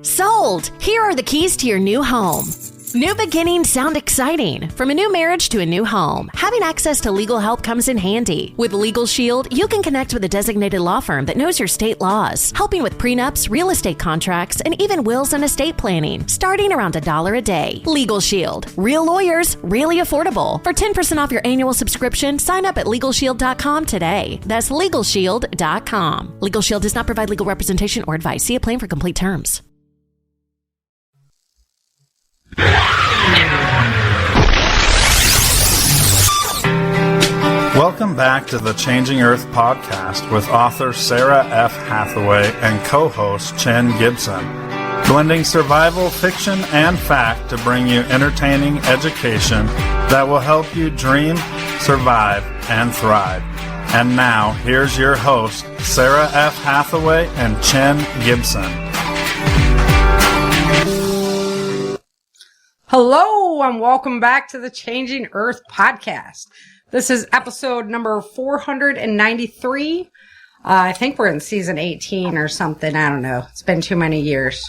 Sold! Here are the keys to your new home. New beginnings sound exciting. From a new marriage to a new home, having access to legal help comes in handy. With Legal Shield, you can connect with a designated law firm that knows your state laws, helping with prenups, real estate contracts, and even wills and estate planning, starting around $1 a day. Legal Shield. Real lawyers, really affordable. For 10% off your annual subscription, sign up at LegalShield.com today. That's LegalShield.com. Legal Shield does not provide legal representation or advice. See a plan for complete terms. Welcome back to the Changing Earth podcast with author Sarah F. Hathaway and co-host Chen Gibson, blending survival fiction and fact to bring you entertaining education that will help you dream, survive, and thrive. And now, here's your host, Sarah F. Hathaway and Chen Gibson. Hello, and welcome back to the Changing Earth podcast. This is episode number 493. I think we're in season 18 or something. I don't know. It's been too many years.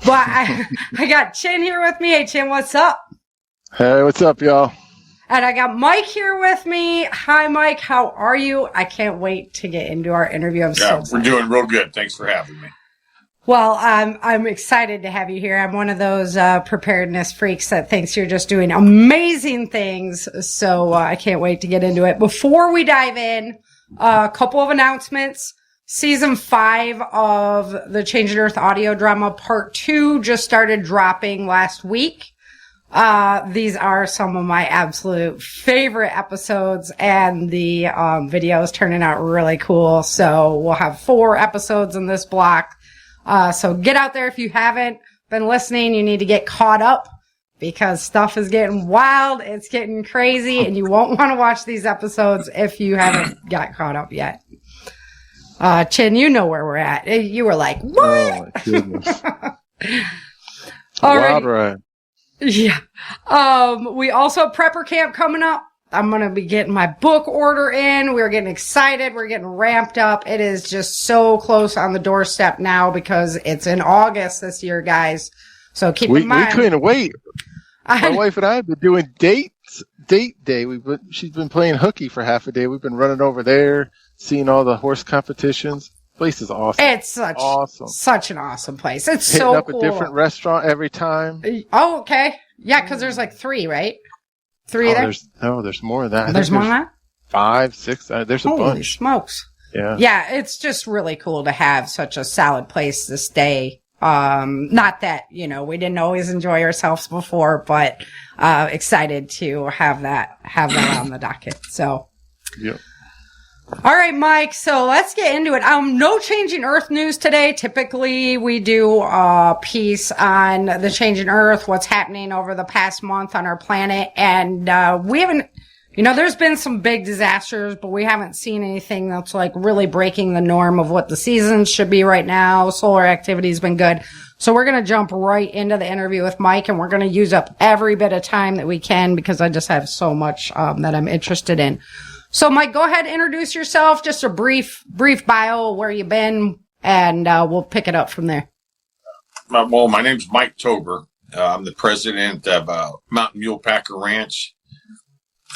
But I got Chin here with me. Hey, Chin, what's up? Hey, what's up, y'all? And I got Mike here with me. Hi, Mike. How are you? I can't wait to get into our interview. We're doing real good. Thanks for having me. Well, I'm excited to have you here. I'm one of those preparedness freaks that thinks you're just doing amazing things. So I can't wait to get into it. Before we dive in, a couple of announcements. Season 5 of the Changing Earth audio drama Part 2 just started dropping last week. These are some of my absolute favorite episodes, and the video is turning out really cool. So we'll have 4 episodes in this block. So get out there if you haven't been listening. You need to get caught up because stuff is getting wild. It's getting crazy, and you won't want to watch these episodes if you haven't got caught up yet. Chin, you know where we're at. You were like, what? Oh, my goodness. All Wild right. ride. Yeah. We also have Prepper Camp coming up. I'm going to be getting my book order in. We're getting excited. We're getting ramped up. It is just so close on the doorstep now because it's in August this year, guys. So keep in mind. We couldn't wait. My wife and I have been doing date day. She's been playing hooky for half a day. We've been running over there, seeing all the horse competitions. Place is awesome. It's such an awesome place. It's Hitting so up cool. a different restaurant every time. Oh, okay. Yeah, because there's like 3, right? 3 there? There's more than that. There's more than that? 5, 6. There's a bunch. Holy smokes. Yeah. Yeah, it's just really cool to have such a solid place to stay. Not that, we didn't always enjoy ourselves before, but excited to have that on the docket. So. Yep. All right, Mike. So let's get into it. No Changing Earth news today. Typically, we do a piece on the Changing Earth, what's happening over the past month on our planet. And we haven't, there's been some big disasters, but we haven't seen anything that's like really breaking the norm of what the seasons should be right now. Solar activity has been good. So we're going to jump right into the interview with Mike, and we're going to use up every bit of time that we can because I just have so much that I'm interested in. So, Mike, go ahead and introduce yourself, just a brief bio, where you've been, and we'll pick it up from there. Well, my name's Mike Toberer. I'm the president of Mountain Mule Packer Ranch.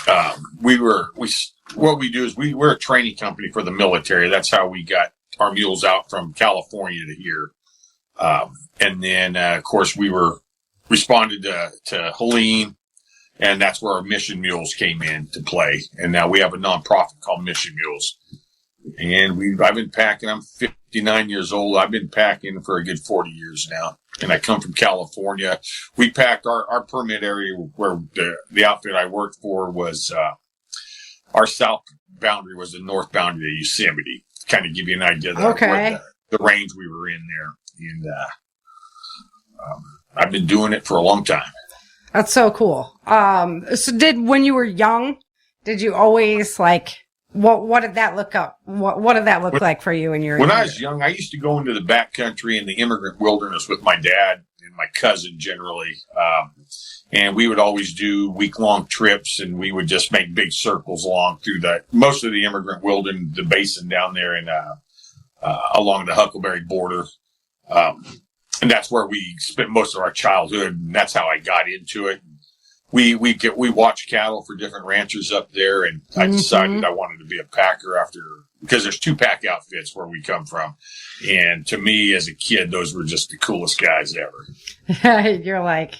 What we do is we're a training company for the military. That's how we got our mules out from California to here. And then, of course, we responded to Helene. And that's where our Mission Mules came in to play. And now we have a nonprofit called Mission Mules. And I've been packing. I'm 59 years old. I've been packing for a good 40 years now. And I come from California. We packed our permit area where the outfit I worked for was, our south boundary was the north boundary of Yosemite. To kind of give you an idea of where the range we were in there. And, I've been doing it for a long time. That's so cool. So when you were young, did you always what did that look up? What did that look like for you when you were When younger? I was young, I used to go into the backcountry and the immigrant wilderness with my dad and my cousin generally. And we would always do week-long trips, and we would just make big circles along through most of the immigrant wilderness, the basin down there and along the Huckleberry border. and that's where we spent most of our childhood, and that's how I got into it. We watch cattle for different ranchers up there, and I decided I wanted to be a packer because there's 2 pack outfits where we come from. And to me, as a kid, those were just the coolest guys ever. You're like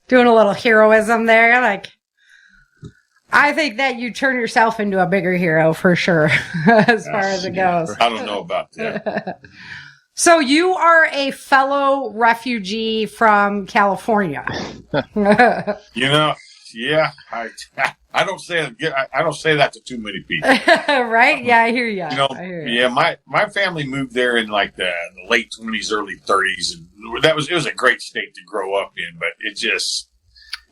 doing a little heroism there. You're like, I think that you turn yourself into a bigger hero for sure, as far as it goes. I don't know about that. So you are a fellow refugee from California. Yeah, I don't say that to too many people. Right? Yeah, I hear you. Yeah, my family moved there in like the late 20s, early 30s, and it was a great state to grow up in, but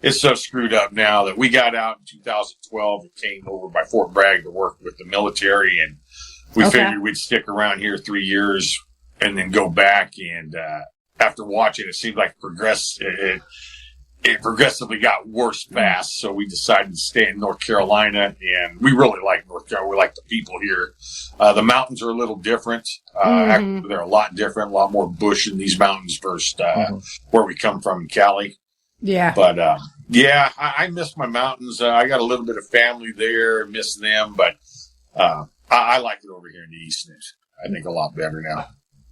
it's so screwed up now that we got out in 2012 and came over by Fort Bragg to work with the military, and we figured we'd stick around here 3 years and then go back. And after watching, it seemed like it progressively got worse fast. So we decided to stay in North Carolina, and we really like North Carolina. We like the people here. The mountains are a little different. Actually, they're a lot different, a lot more bush in these mountains versus where we come from in Cali. Yeah. But, I miss my mountains. I got a little bit of family there, miss them, but I like it over here in the East. I think a lot better now.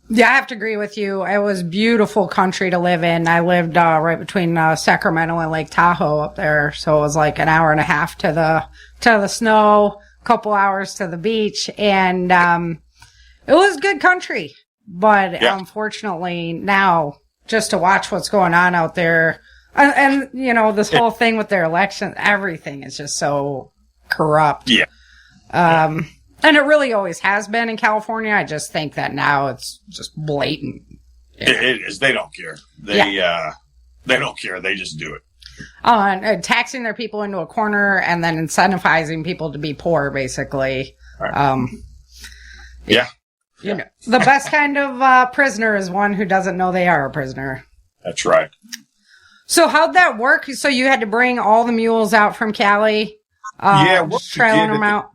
Yeah, I have to agree with you. It was beautiful country to live in. I lived right between Sacramento and Lake Tahoe up there, so it was like an hour and a half to the snow, a couple hours to the beach, and it was good country. But unfortunately, now just to watch what's going on out there, and this whole thing with their election, everything is just so corrupt. Yeah. And it really always has been in California. I just think that now it's just blatant. It is. They don't care. They don't care. They just do it. And taxing their people into a corner and then incentivizing people to be poor, basically. Right. The best kind of prisoner is one who doesn't know they are a prisoner. That's right. So how'd that work? So you had to bring all the mules out from Cali? Trailing them out?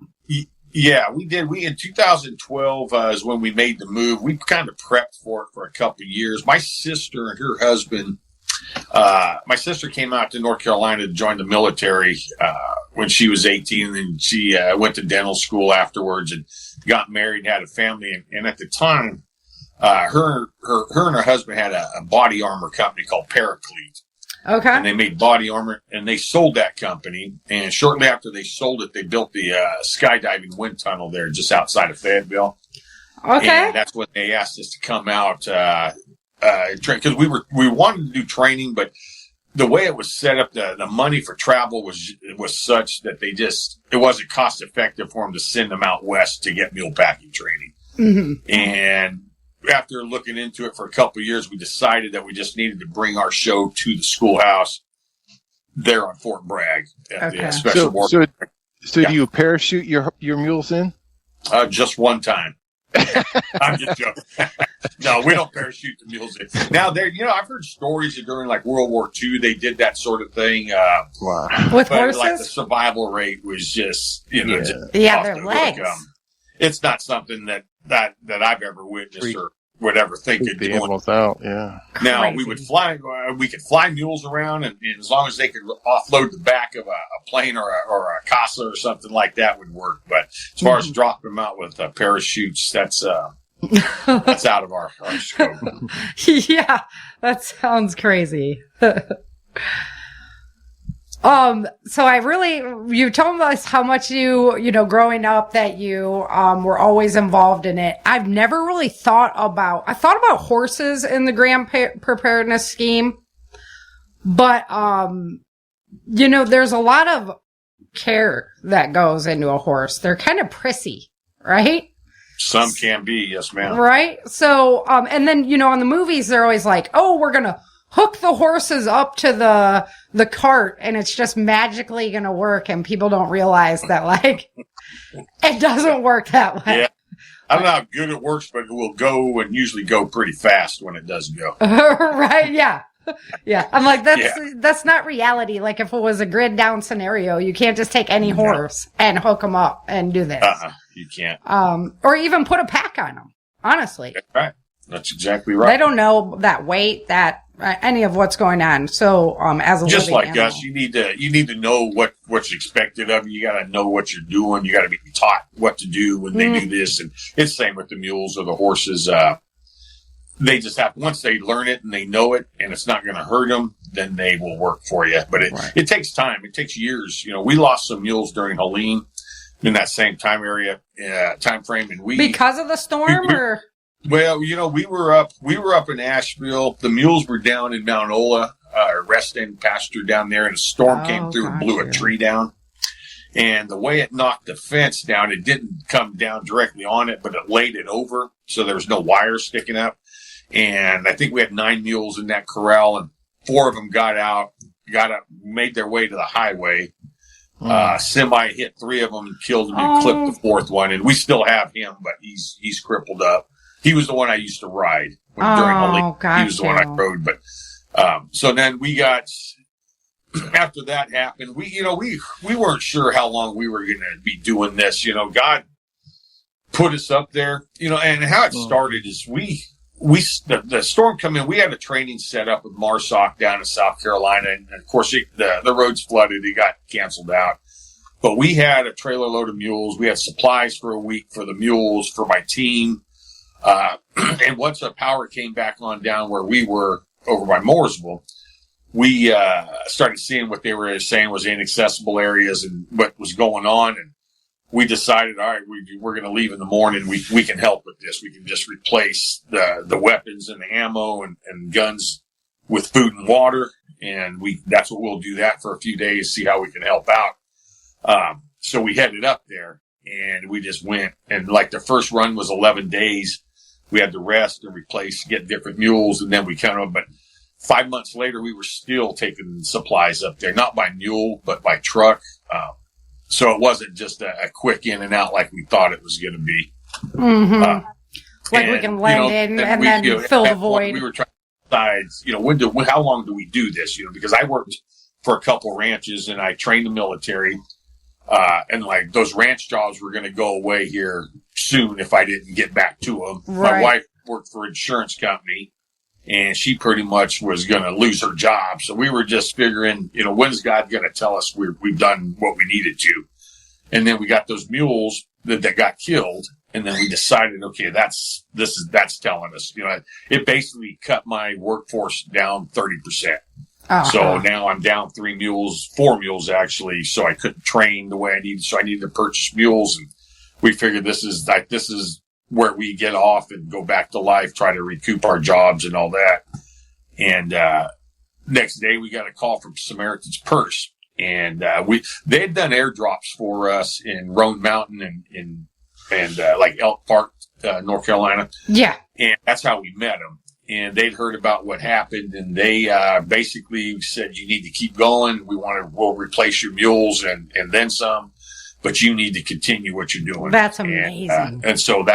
Yeah, we did. In 2012 is when we made the move. We kind of prepped for it for a couple of years. My sister and her husband, my sister came out to North Carolina to join the military when she was 18, and she went to dental school afterwards and got married and had a family. And at the time, her and her husband had a body armor company called Paraclete. Okay. And they made body armor, and they sold that company. And shortly after they sold it, they built the skydiving wind tunnel there just outside of Fayetteville. Okay. And that's when they asked us to come out, because we wanted to do training, but the way it was set up, the money for travel was such that it wasn't cost effective for them to send them out west to get mule packing training. Mm-hmm. And after looking into it for a couple of years, we decided that we just needed to bring our show to the schoolhouse there on Fort Bragg at the special war. So do you parachute your mules in? Just one time. I'm just joking. No, we don't parachute the mules in. Now, I've heard stories that during like World War II, they did that sort of thing. Wow. With horses? Like the survival rate was just, their legs. It's not something that I've ever witnessed or would ever think of doing. Out, yeah. Now we could fly mules around, and as long as they could offload the back of a plane or a Casa or something like that would work. But as far as dropping them out with parachutes, that's out of our scope. Yeah, that sounds crazy. So you told us how much growing up that you, were always involved in it. I've never really thought about horses in the grand preparedness scheme, but, there's a lot of care that goes into a horse. They're kind of prissy, right? Some can be, yes, ma'am. Right? So, and then, on the movies, they're always like, oh, we're gonna hook the horses up to the cart and it's just magically going to work, and people don't realize that like it doesn't work that way. Yeah. I don't know how good it works, but it will go and usually go pretty fast when it does go. Right. Yeah. Yeah. I'm like, that's not reality. Like if it was a grid down scenario, you can't just take any horse and hook them up and do this. You can't. Or even put a pack on them. Honestly. That's right. That's exactly right. They don't know that weight, that any of what's going on. So, as a just living like animal. us, you need to know what's expected of you. You got to know what you're doing. You got to be taught what to do when they do this. And it's the same with the mules or the horses. They just have, once they learn it and they know it, and it's not going to hurt them, then they will work for you. But it takes time. It takes years. You know, we lost some mules during Helene in that same time frame, and because of the storm, or. Well, you know, we were up in Asheville. The mules were down in Mount Ola, resting pasture down there, and a storm came through and blew a tree down. And the way it knocked the fence down, it didn't come down directly on it, but it laid it over, so there was no wire sticking up. And I think we had 9 mules in that corral, and 4 of them got up, made their way to the highway. Semi hit 3 of them and killed them and clipped the 4th one. And we still have him, but he's crippled up. He was the one I used to ride during Helene. He was the one I rode. But so then we got, after that happened, we weren't sure how long we were going to be doing this. You know, God put us up there. You know, and how it started is the storm come in. We had a training set up with MARSOC down in South Carolina, and of course the roads flooded. It got canceled out. But we had a trailer load of mules. We had supplies for a week for the mules for my team. And once the power came back on down where we were over by Mooresville, we started seeing what they were saying was inaccessible areas and what was going on. And we decided, all right, we're going to leave in the morning. We can help with this. We can just replace the weapons and the ammo and guns with food and water. And that's what we'll do that for a few days, see how we can help out. So we headed up there and we just went. And like the first run was 11 days. We had to rest and replace, get different mules. And then but 5 months later, we were still taking supplies up there, not by mule, but by truck. So it wasn't just a quick in and out like we thought it was going to be. Mm-hmm. We can land in and then fill the void. We were trying to decide, how long do we do this? You know, because I worked for a couple ranches and I trained the military. And like those ranch jobs were going to go away here soon if I didn't get back to them. Right. My wife worked for an insurance company and she pretty much was going to lose her job. So we were just figuring, when's God going to tell us we've done what we needed to? And then we got those mules that got killed. And then we decided, okay, that's telling us, it basically cut my workforce down 30%. So now I'm down 4 mules actually. So I couldn't train the way I needed. So I needed to purchase mules, and we figured this is where we get off and go back to life, try to recoup our jobs and all that. And next day we got a call from Samaritan's Purse, and they had done airdrops for us in Roan Mountain and like Elk Park, North Carolina. Yeah, and that's how we met them. And they'd heard about what happened, and they basically said, "You need to keep going. We'll replace your mules and then some, but you need to continue what you're doing." That's amazing. And so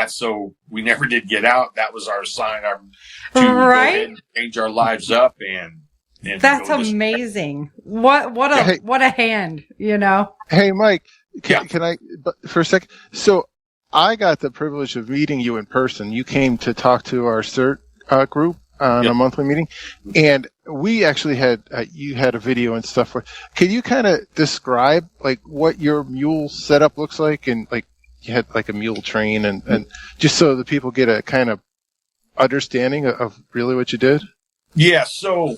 so we never did get out. That was our sign, to go ahead and change our lives up, and that's amazing. What a hand, Hey, Mike, can I for a second? So I got the privilege of meeting you in person. You came to talk to our CERT group on a monthly meeting, and we actually had you had a video and stuff. Can you kind of describe like what your mule setup looks like, and like you had like a mule train, and just so the people get a kind of understanding of really what you did? Yeah. So,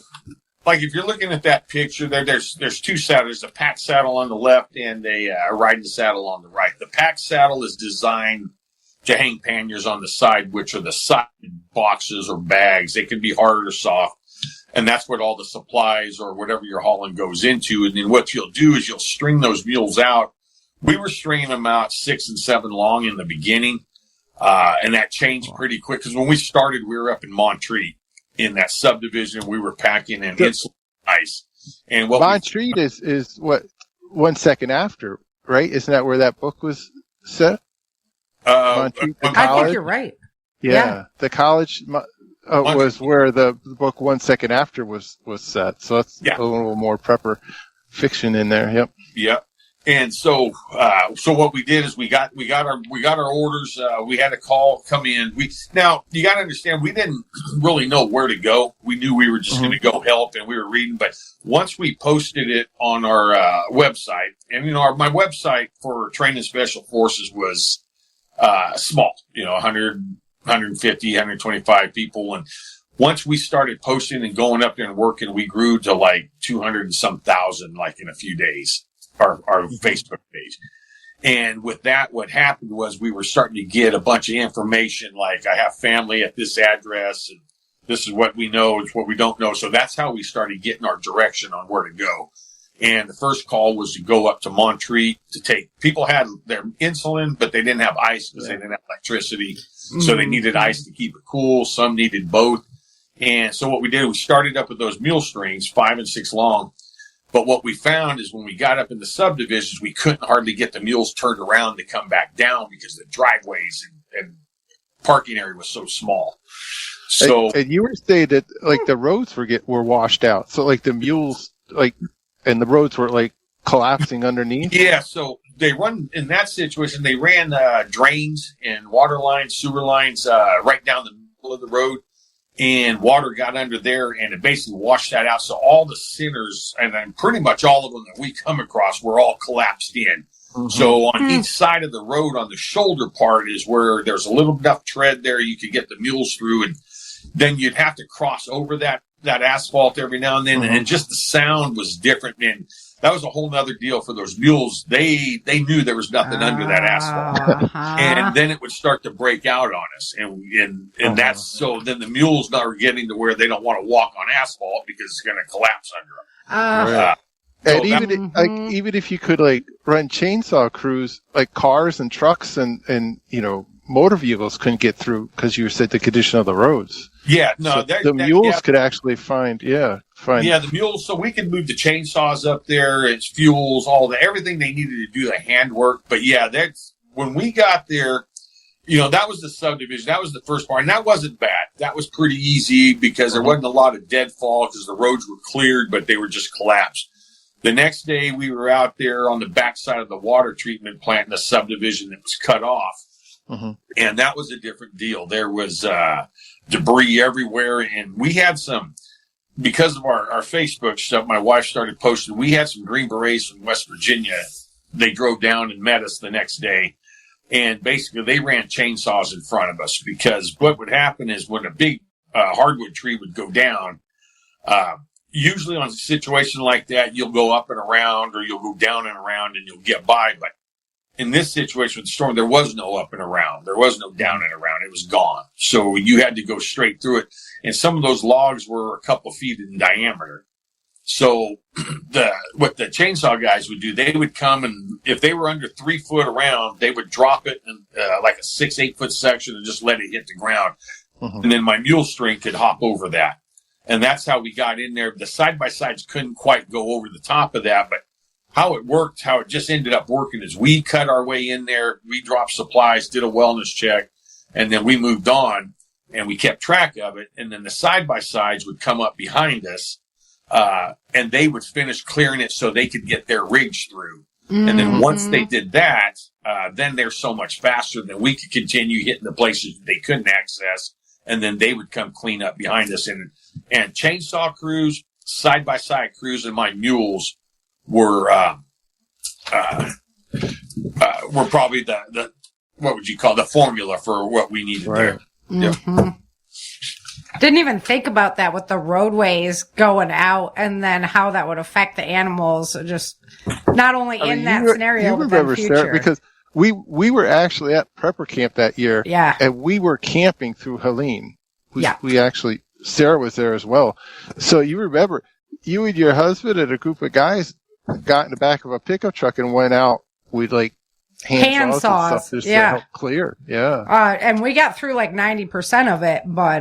like if you're looking at that picture, there's 2 saddles. There's a pack saddle on the left and a riding saddle on the right. The pack saddle is designed to hang panniers on the side, which are the side boxes or bags. They can be hard or soft. And that's what all the supplies or whatever you're hauling goes into. And then what you'll do is you'll string those mules out. We were stringing them out 6 and 7 long in the beginning. And that changed pretty quick because when we started, we were up in Montreat in that subdivision. We were packing in insulin ice. And what Montreat is what 1 second after, right? Isn't that where that book was set? I think you're right. Yeah. The college was where the book 1 second after was set. So that's a little more prepper fiction in there. Yep. Yep. And so what we did is we got our orders. We had a call come in. Now you got to understand, we didn't really know where to go. We knew we were just going to go help, and we were reading. But once we posted it on our website, and my website for training special forces was small, 100, 150, 125 people, and once we started posting and going up there and working, we grew to like 200 and some thousand, like in a few days. Our Facebook page. And with that, what happened was we were starting to get a bunch of information, like I have family at this address, and this is what we know, it's what we don't know. So that's how we started getting our direction on where to go. And the first call was to go up to Montreat to take, people had their insulin, but they didn't have ice because they didn't have electricity. So they needed ice to keep it cool. Some needed both. And so what we did, we started up with those mule strings, 5 and 6 long. But what we found is when we got up in the subdivisions, we couldn't hardly get the mules turned around to come back down because the driveways and parking area was so small. So, and you were saying that like the roads were washed out, so like the mules and the roads were like collapsing underneath. Yeah, so they run in that situation. They ran drains and water lines, sewer lines right down the middle of the road. And water got under there, and it basically washed that out. So all the centers, and then pretty much all of them that we come across, were all collapsed in. So on each side of the road, on the shoulder part, is where there's a little enough tread there you could get the mules through, and then you'd have to cross over that asphalt every now and then, and just the sound was different. And that was a whole nother deal for those mules. They knew there was nothing under that asphalt, and then it would start to break out on us, and that's so. Then the mules are getting to where they don't want to walk on asphalt because it's going to collapse under them. And even if you could like run chainsaw crews, like cars and trucks and motor vehicles couldn't get through because you said the condition of the roads. Yeah, no, so the mules could actually find. Yeah, the mules. So we could move the chainsaws up there. It's fuels, everything they needed to do the handwork. But yeah, that's when we got there. That was the subdivision. That was the first part, and that wasn't bad. That was pretty easy because there wasn't a lot of deadfall because the roads were cleared, but they were just collapsed. The next day, we were out there on the backside of the water treatment plant in the subdivision that was cut off. And that was a different deal. There was debris everywhere, and we had some, because of our Facebook stuff, my wife started posting, we had some Green Berets from West Virginia. They drove down and met us the next day, and basically they ran chainsaws in front of us because what would happen is when a big hardwood tree would go down, usually on a situation like that, you'll go up and around or you'll go down and around and you'll get by, but in this situation with the storm, there was no up and around. There was no down and around. It was gone. So you had to go straight through it. And some of those logs were a couple feet in diameter. So what the chainsaw guys would do, they would come, and if they were under 3 foot around, they would drop it in like a 6-8 foot section and just let it hit the ground. And then my mule string could hop over that. And that's how we got in there. The side-by-sides couldn't quite go over the top of that, but how it just ended up working is we cut our way in there, we dropped supplies, did a wellness check, and then we moved on, and we kept track of it. And then the side-by-sides would come up behind us, and they would finish clearing it so they could get their rigs through. And then once they did that, then they're so much faster that we could continue hitting the places they couldn't access, and then they would come clean up behind us. And chainsaw crews, side-by-side crews, and my mules were probably the what would you call the formula for what we needed there. Didn't even think about that with the roadways going out and then how that would affect the animals, just not only in that scenario, but in the future. Sarah, because we were actually at prepper camp that year, and we were camping through Helene. We actually, Sarah was there as well. So you remember, you and your husband and a group of guys got in the back of a pickup truck and went out with like hand saws and stuff just to help clear. And we got through like 90% of it, but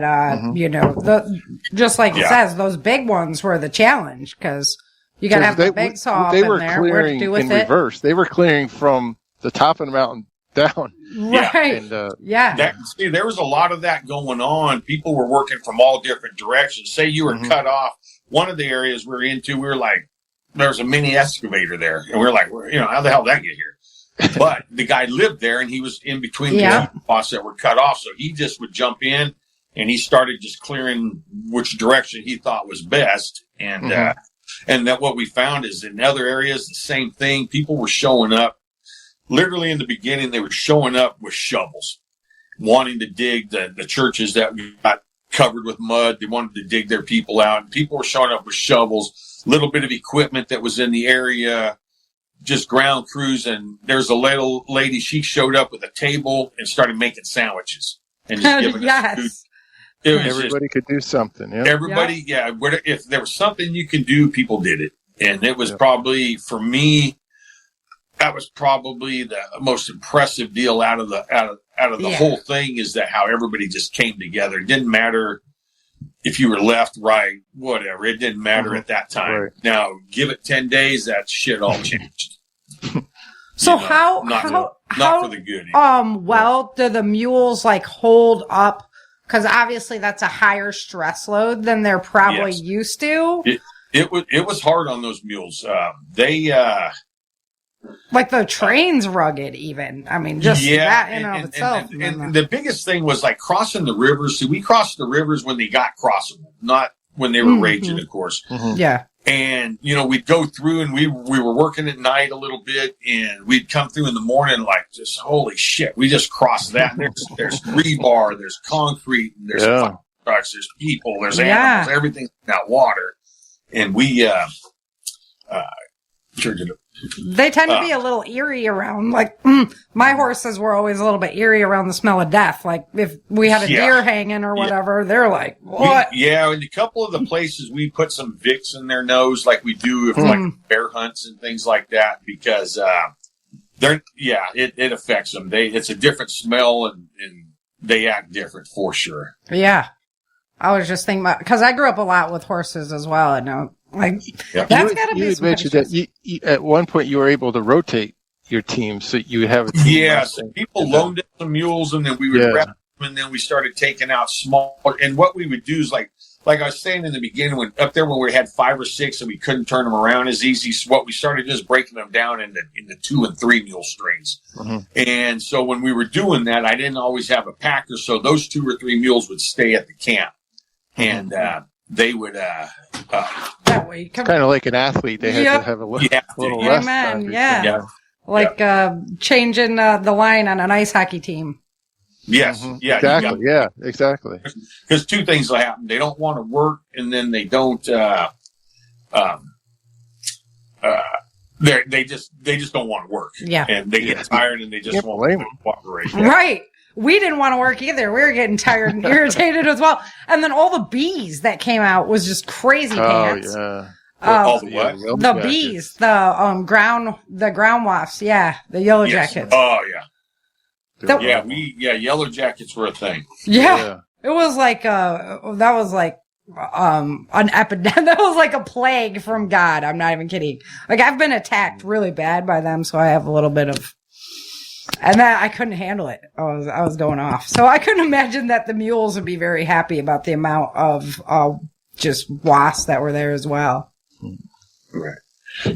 just like it says, those big ones were the challenge because you got to have the big saw they up were in there. Clearing what to do with in it. reverse. They were clearing from the top of the mountain down. Right. And, there was a lot of that going on. People were working from all different directions. Say you were cut off. One of the areas we were into, we were like a mini excavator there, and we're like, how the hell did that get here? But the guy lived there, and he was in between the two spots that were cut off, so he just would jump in, and he started just clearing which direction he thought was best, and that what we found is in other areas the same thing. People were showing up. Literally in the beginning, they were showing up with shovels, wanting to dig the churches that got covered with mud. They wanted to dig their people out, and people were showing up with shovels, little bit of equipment that was in the area, just ground crews. And there's a little lady, she showed up with a table and started making sandwiches and just giving us food. Everybody could do something. Yeah. Everybody, if there was something you can do, people did it. And it was probably, for me, that was probably the most impressive deal out of the whole thing, is that how everybody just came together. It didn't matter if you were left, right, whatever. It didn't matter at that time. Right. Now, give it 10 days, that shit all changed. So not for the good. Well, do the mules hold up? Because obviously that's a higher stress load than they're probably used to. It was hard on those mules. The train's rugged, even. I mean, just that in and of itself. And the biggest thing was crossing the rivers. See, we crossed the rivers when they got crossable, not when they were raging, of course. Mm-hmm. Yeah. And, we'd go through, and we were working at night a little bit, and we'd come through in the morning just, holy shit, we just crossed that. And there's rebar, there's concrete, and there's trucks, there's people, there's animals, everything's in that water. And we they tend to be a little eerie around, my horses were always a little bit eerie around the smell of death. If we had a deer hanging or whatever, they're like, what? In a couple of the places we put some Vicks in their nose, like we do if bear hunts and things like that, because it affects them. It's a different smell, and they act different for sure. Yeah. I was just thinking about, because I grew up a lot with horses as well, and that's got to be. You had mentioned that you, at one point you were able to rotate your team, so you have a team. Yeah, so people loaned us some mules, and then we would wrap them, and then we started taking out small. And what we would do is like I was saying in the beginning, when we had 5 or 6 and we couldn't turn them around as easy, so what we started just breaking them down into 2 and 3 mule strings. Mm-hmm. And so when we were doing that, I didn't always have a packer, so those 2 or 3 mules would stay at the camp. And they would that way, kind of like an athlete. They had to have a little rest. Changing the line on an ice hockey team. Yes, exactly. Yeah, exactly. Because 2 things will happen: they don't want to work, and then they don't. They just don't want to work. Yeah, and they get tired, and they just won't cooperate. Right. We didn't want to work either. We were getting tired and irritated as well. And then all the bees that came out was just crazy pants. Yeah. All the what? The bees, the ground wasps. Yeah, the yellow jackets. Oh yeah. Yellow jackets were a thing. Yeah. It was like that was like an epidemic. That was like a plague from God. I'm not even kidding. I've been attacked really bad by them, so I have a little bit of. And that I couldn't handle it. I was going off. So I couldn't imagine that the mules would be very happy about the amount of just wasps that were there as well. Right.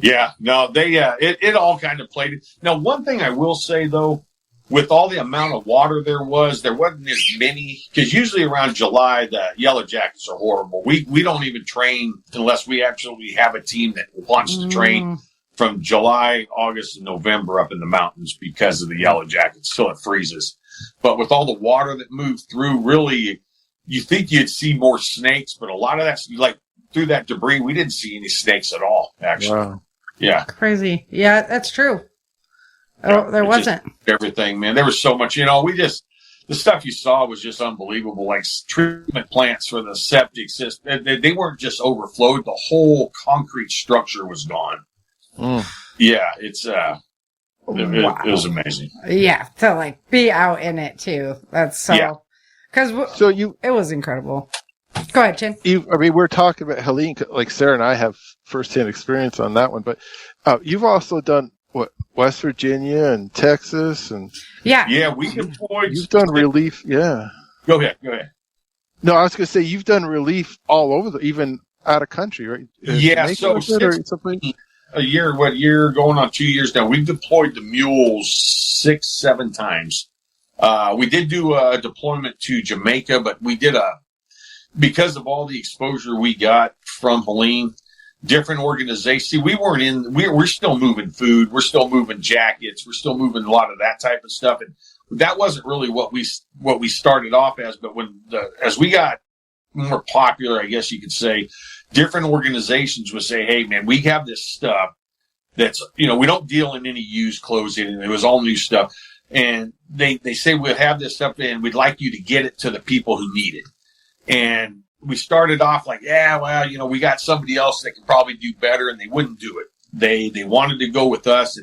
Yeah. No, it all kind of played. Now, one thing I will say, though, with all the amount of water there wasn't as many, because usually around July, the yellow jackets are horrible. We don't even train unless we actually have a team that wants to train. From July, August, and November up in the mountains because of the yellow jackets till it freezes. But with all the water that moved through, really, you think you'd see more snakes, but a lot of that's through that debris, we didn't see any snakes at all, actually. Wow. Yeah. Crazy. Yeah, that's true. There wasn't. Everything, man. There was so much, the stuff you saw was just unbelievable. Like treatment plants for the septic system. They weren't just overflowed. The whole concrete structure was gone. Yeah, it was amazing. Yeah, to be out in it too. That's so. Because it was incredible. Go ahead, Chin. We're talking about Helene. Sarah and I have firsthand experience on that one, but you've also done West Virginia and Texas and we deployed. You've done relief. Yeah. Go ahead. No, I was going to say you've done relief all over even out of country, right? Yeah. Jamaica, going on 2 years now. We've deployed the mules 6-7 times. We did do a deployment to Jamaica, but we did because of all the exposure we got from Helene, different organizations. See, we're still moving food. We're still moving jackets. We're still moving a lot of that type of stuff. And that wasn't really what we started off as. But as we got more popular, I guess you could say, different organizations would say, hey, man, we have this stuff that's, we don't deal in any used clothes. It was all new stuff. And they say, we'll have this stuff and we'd like you to get it to the people who need it. And we started off like, we got somebody else that could probably do better, and they wouldn't do it. They wanted to go with us.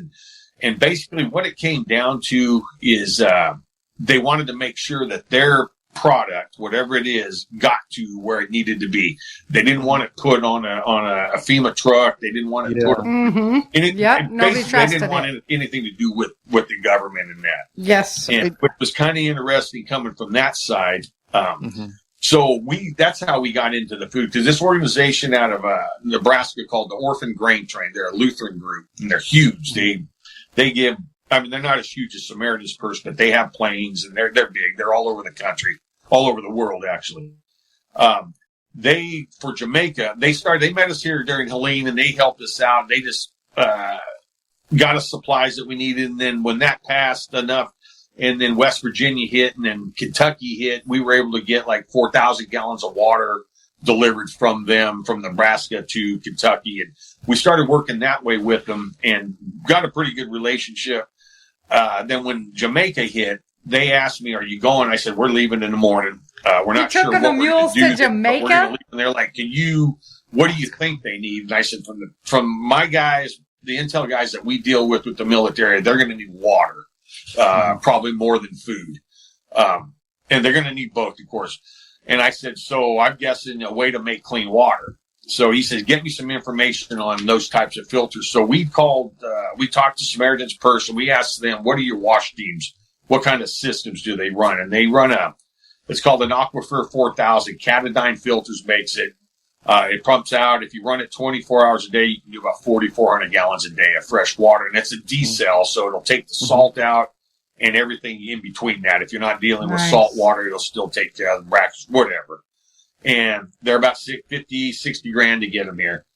And basically what it came down to is, they wanted to make sure that their product, whatever it is, got to where it needed to be. They didn't want it put on a FEMA truck. They didn't want it put nobody trusted they didn't want anything to do with the government and that. Yes. And it was kind of interesting coming from that side. So that's how we got into the food, because this organization out of Nebraska called the Orphan Grain Train, they're a Lutheran group, and they're huge. They give, they're not as huge as Samaritan's Purse, but they have planes, and they're big. They're all over the country, all over the world, actually. For Jamaica, they met us here during Helene, and they helped us out. They just got us supplies that we needed, and then when that passed enough, and then West Virginia hit, and then Kentucky hit, we were able to get like 4,000 gallons of water delivered from them, from Nebraska to Kentucky. And we started working that way with them and got a pretty good relationship. Then when Jamaica hit, they asked me, are you going? I said, we're leaving in the morning. We're not sure what we're going to do. To Jamaica? We're gonna leave. And they're like, what do you think they need? And I said, from my guys, the intel guys that we deal with the military, they're going to need water. Probably more than food. And they're going to need both, of course. And I said, so I'm guessing a way to make clean water. So he says, get me some information on those types of filters. So we talked to Samaritan's Purse, and we asked them, what are your wash teams? What kind of systems do they run? And they run it's called an Aquifer 4000. Catadine Filters makes it. It pumps out. If you run it 24 hours a day, you can do about 4,400 gallons a day of fresh water. And it's a decel, so it'll take the salt out and everything in between that. If you're not dealing with salt water, it'll still take care of the brackish, whatever. And they're about $60 grand to get them here.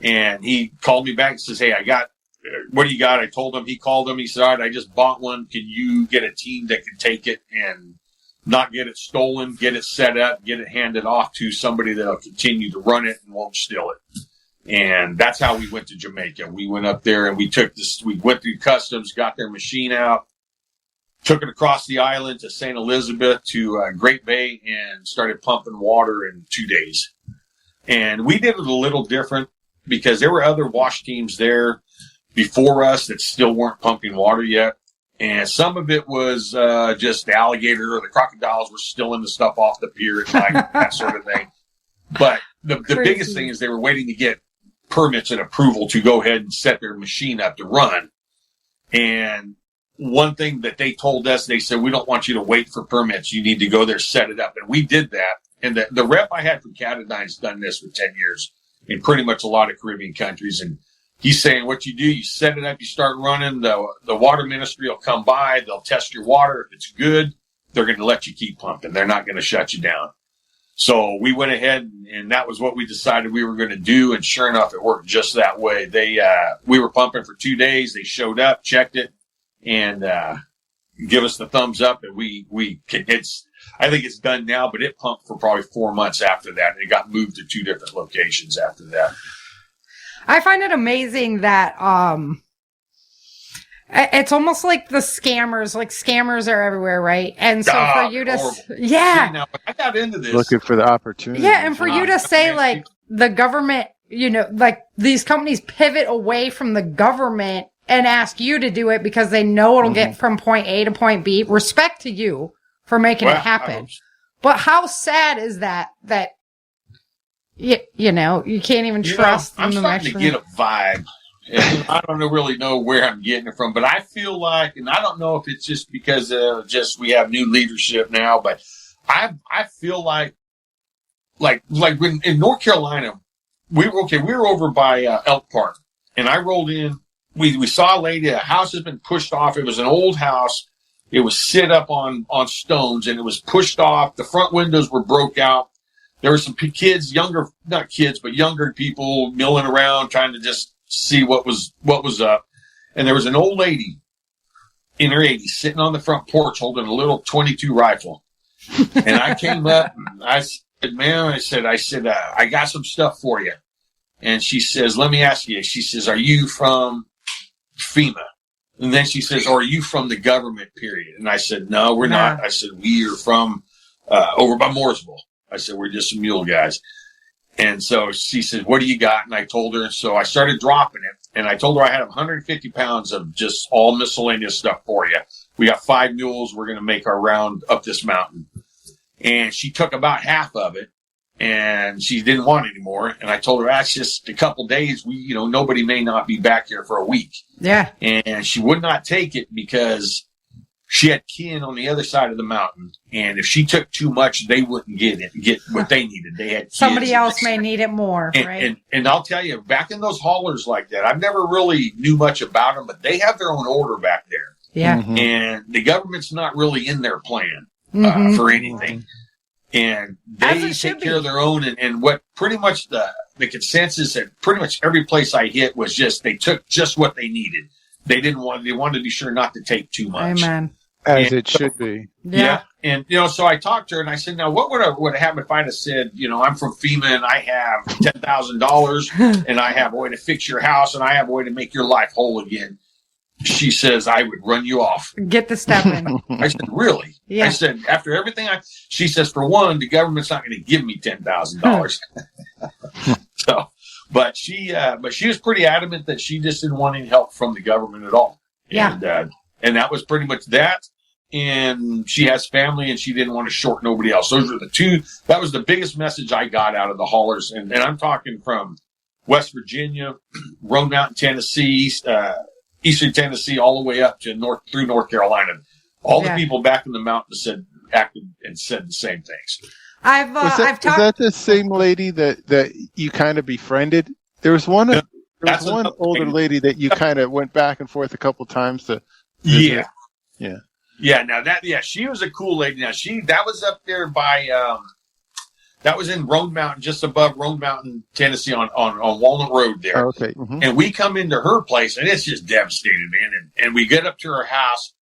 And he called me back and says, hey, what do you got? I told him, he called him. He said, all right, I just bought one. Can you get a team that can take it and not get it stolen, get it set up, get it handed off to somebody that'll continue to run it and won't steal it. And that's how we went to Jamaica. We went up there and we went through customs, got their machine out, took it across the island to St. Elizabeth to Great Bay, and started pumping water in 2 days. And we did it a little different because there were other wash teams there before us that still weren't pumping water yet. And some of it was just the alligator or the crocodiles were stealing the stuff off the pier at night, that sort of thing. But the biggest thing is they were waiting to get permits and approval to go ahead and set their machine up to run. And one thing that they told us, they said, we don't want you to wait for permits. You need to go there, set it up. And we did that. And the rep I had from Catadine's done this for 10 years in pretty much a lot of Caribbean countries. And he's saying what you do, you set it up, you start running, the water ministry will come by, they'll test your water. If it's good, they're going to let you keep pumping. They're not going to shut you down. So we went ahead and that was what we decided we were going to do. And sure enough, it worked just that way. We were pumping for 2 days. They showed up, checked it, and give us the thumbs up. And I think it's done now, but it pumped for probably 4 months after that. And it got moved to 2 different locations after that. I find it amazing that it's almost like the scammers are everywhere, right? And so for you to now, I got into this looking for the opportunity. Yeah, and for you to say like the government, like these companies pivot away from the government and ask you to do it because they know it'll get from point A to point B. Respect to you for making it happen. But how sad is that you can't even trust them. I'm starting to get a vibe. And I don't really know where I'm getting it from, but I feel like, and I don't know if it's just because we have new leadership now, but I feel like when in North Carolina, we were over by Elk Park, and I rolled in. We saw a lady. A house has been pushed off. It was an old house. It was set up on stones, and it was pushed off. The front windows were broke out. There were some kids, not kids, but younger people milling around trying to just see what was up. And there was an old lady in her 80s sitting on the front porch holding a little .22 rifle. And I came up and I said, ma'am, I got some stuff for you. And she says, let me ask you. She says, are you from FEMA? And then she says, are you from the government, period? And I said, no, we're not. I said, we are from over by Mooresville. I said, we're just some mule guys. And so she said, what do you got? And I told her. So I started dropping it. And I told her I had 150 pounds of just all miscellaneous stuff for you. We got 5 mules. We're going to make our round up this mountain. And she took about half of it. And she didn't want any more. And I told her, that's just a couple days. Nobody may not be back here for a week. Yeah. And she would not take it because she had kin on the other side of the mountain. And if she took too much, they wouldn't get what they needed. They had somebody else may need it more, right? And I'll tell you, back in those haulers like that, I've never really knew much about them, but they have their own order back there. Yeah. Mm-hmm. And the government's not really in their plan for anything. And they take care of their own. And what pretty much the consensus at pretty much every place I hit was just they took just what they needed. They wanted to be sure not to take too much. Amen. As it should be. Yeah. And, so I talked to her and I said, now what would happen if I'd have said, I'm from FEMA and I have $10,000 and I have a way to fix your house and I have a way to make your life whole again. She says, I would run you off. Get the step in. I said, really? Yeah. I said, after everything she says, for one, the government's not going to give me $10,000. But she was pretty adamant that she just didn't want any help from the government at all. Yeah. And that was pretty much that. And she has family and she didn't want to short nobody else. Those were the two. That was the biggest message I got out of the haulers. And I'm talking from West Virginia, Roan Mountain, Tennessee, Eastern Tennessee, all the way up to through North Carolina. All the people back in the mountains acted and said the same things. I've talked. Was that the same lady that you kind of befriended? There was one. There was one older lady that you kind of went back and forth a couple times to visit. Yeah. Now she was a cool lady. Now that was up there by that was in Roan Mountain, just above Roan Mountain, Tennessee, on Walnut Road there. Oh, okay. Mm-hmm. And we come into her place, and it's just devastated, man. And we get up to her house,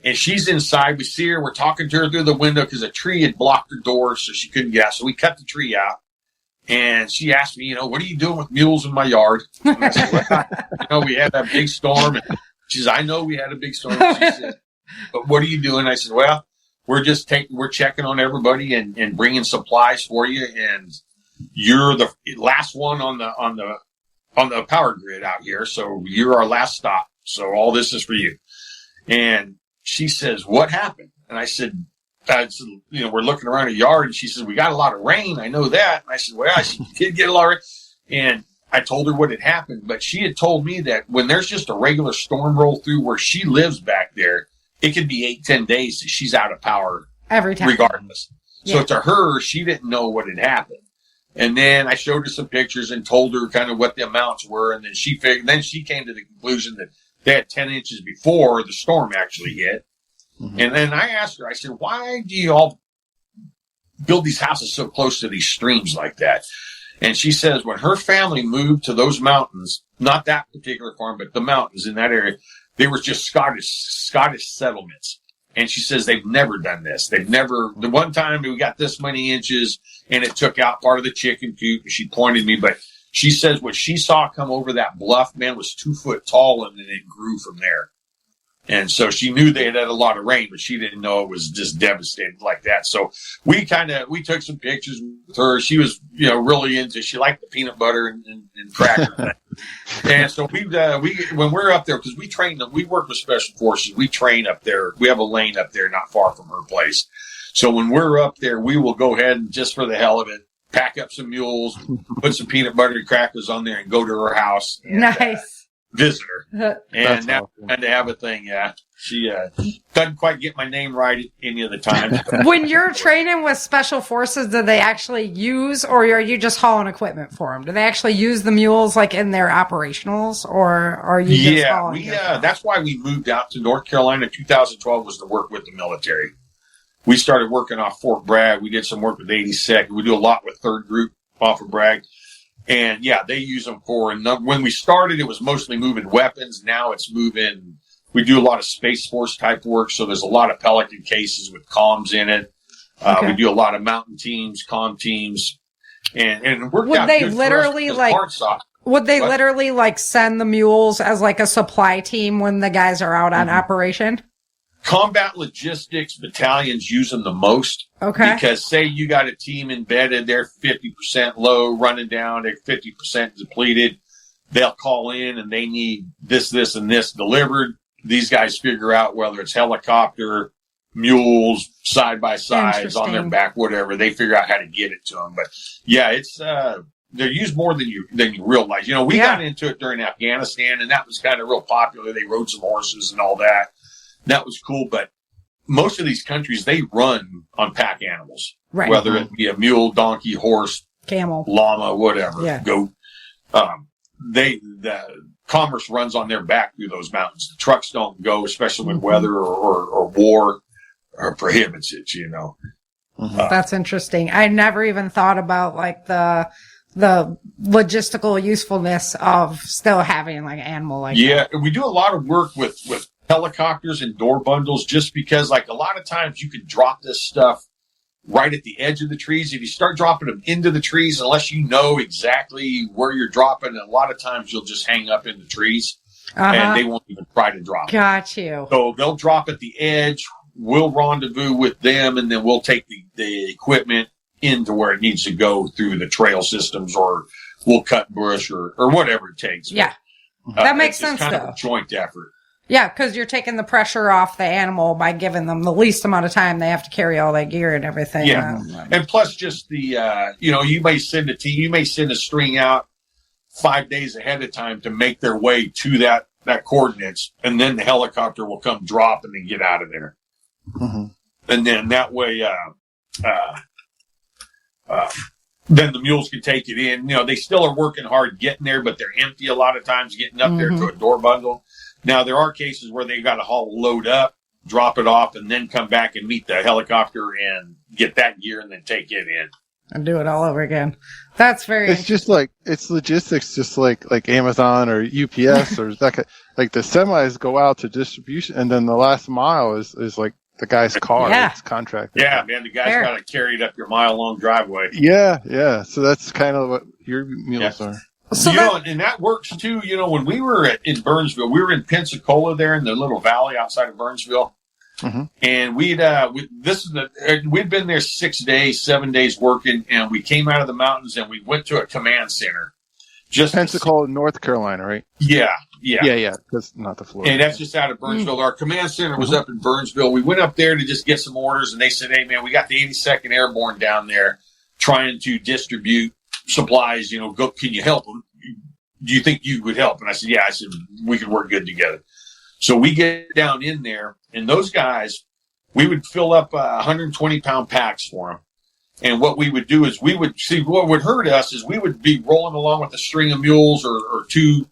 and she's inside. We see her. We're talking to her through the window because a tree had blocked her door, so she couldn't get out. So we cut the tree out. And she asked me, what are you doing with mules in my yard? And I said, well, we had that big storm. And she says, I know we had a big storm. She said, but what are you doing? I said, well, we're checking on everybody and bringing supplies for you. And you're the last one on the power grid out here. So you're our last stop. So all this is for you. And she says, what happened? And I said, we're looking around the yard, and she says, we got a lot of rain. I know that. And I said, well, you did get a lot of rain. And I told her what had happened, but she had told me that when there's just a regular storm roll through where she lives back there, it could be 8-10 days that she's out of power every time, regardless. Yeah. So to her, she didn't know what had happened. And then I showed her some pictures and told her kind of what the amounts were. And then she came to the conclusion that they had 10 inches before the storm actually hit. Mm-hmm. And then I asked her, I said, why do you all build these houses so close to these streams like that? And she says when her family moved to those mountains, not that particular farm, but the mountains in that area, they were just Scottish settlements. And she says they've never done this. The one time we got this many inches and it took out part of the chicken coop, and she pointed me, but she says what she saw come over that bluff, man, was 2 foot tall, and then it grew from there. And so she knew they had a lot of rain, but she didn't know it was just devastated like that. So we took some pictures with her. She was, really she liked the peanut butter and cracker. And so when we're up there, because we train them, we work with special forces. We train up there. We have a lane up there not far from her place. So when we're up there, we will go ahead and just for the hell of it, pack up some mules, put some peanut butter and crackers on there and go to her house. And, nice. visitor. And that awesome. kind of have a thing, yeah. She doesn't quite get my name right any of the time. When you're training with special forces, do they actually use, or are you just hauling equipment for them? Do they actually use the mules like in their operationals, or are you just hauling? That's why we moved out to North Carolina. 2012 was to work with the military. We started working off Fort Bragg. We did some work with 82nd. We do a lot with 3rd Group off of Bragg. And yeah, they use them for, and when we started, it was mostly moving weapons. Now it's moving, we do a lot of Space Force type work. So there's a lot of Pelican cases with comms in it. Okay. We do a lot of mountain teams, comm teams, and it worked Would out they good literally for us like, parts off. would they literally like send the mules as like a supply team when the guys are out on operation? Combat logistics battalions use them the most. Okay. Because say you got a team embedded, they're 50% low, running down, they're 50% depleted. They'll call in and they need this, and this delivered. These guys figure out whether it's helicopter, mules, side by sides, on their back, whatever. They figure out how to get it to them. But yeah, it's they're used more than you realize. You know, we got into it during Afghanistan, and that was kind of real popular. They rode some horses and all that. That was cool, but most of these countries, they run on pack animals, right? Whether it be a mule, donkey, horse, camel, llama, whatever, goat. The commerce runs on their back through those mountains. The trucks don't go, especially when weather or war prohibits it, you know. That's interesting. I never even thought about like the logistical usefulness of still having like an animal like that. Yeah, we do a lot of work with helicopters and door bundles, just because like a lot of times you can drop this stuff right at the edge of the trees. If you start dropping them into the trees, unless you know exactly where you're dropping, a lot of times you'll just hang up in the trees and they won't even try to drop it. Got you. So they'll drop at the edge, we'll rendezvous with them, and then we'll take the equipment into where it needs to go through the trail systems, or we'll cut bush or whatever it takes. Yeah. That makes sense, kind though. of a joint effort. Yeah, because you're taking the pressure off the animal by giving them the least amount of time they have to carry all that gear and everything. Yeah, and plus just the you may send a team, you may send a string out 5 days ahead of time to make their way to that coordinates, and then the helicopter will come drop and then get out of there, and then that way, then the mules can take it in. You know, they still are working hard getting there, but they're empty a lot of times getting up there to a door bundle. Now, there are cases where they've got to haul a load up, drop it off, and then come back and meet the helicopter and get that gear and then take it in. And do it all over again. That's very... It's just like, it's logistics, just like Amazon or UPS or that. Like the semis go out to distribution, and then the last mile is like the guy's car. Yeah. It's contracted. Yeah, man, the guy's got to carry it up your mile-long driveway. Yeah. So that's kind of what your mules are. So and that works too. You know, when we were in Burnsville, we were in Pensacola there in the little valley outside of Burnsville. And we'd been there 7 days working, and we came out of the mountains and we went to a command center. Just Pensacola, North Carolina, right? Yeah. That's not the Florida. And that's just out of Burnsville. Our command center was up in Burnsville. We went up there to just get some orders, and they said, "Hey, man, we got the 82nd Airborne down there trying to distribute supplies. You know, can you help them? Do you think you would help?" And I said, "Yeah." I said, "We could work good together." So we get down in there, and those guys, we would fill up 120-pound packs for them. And what we would do is what would hurt us is we would be rolling along with a string of mules or two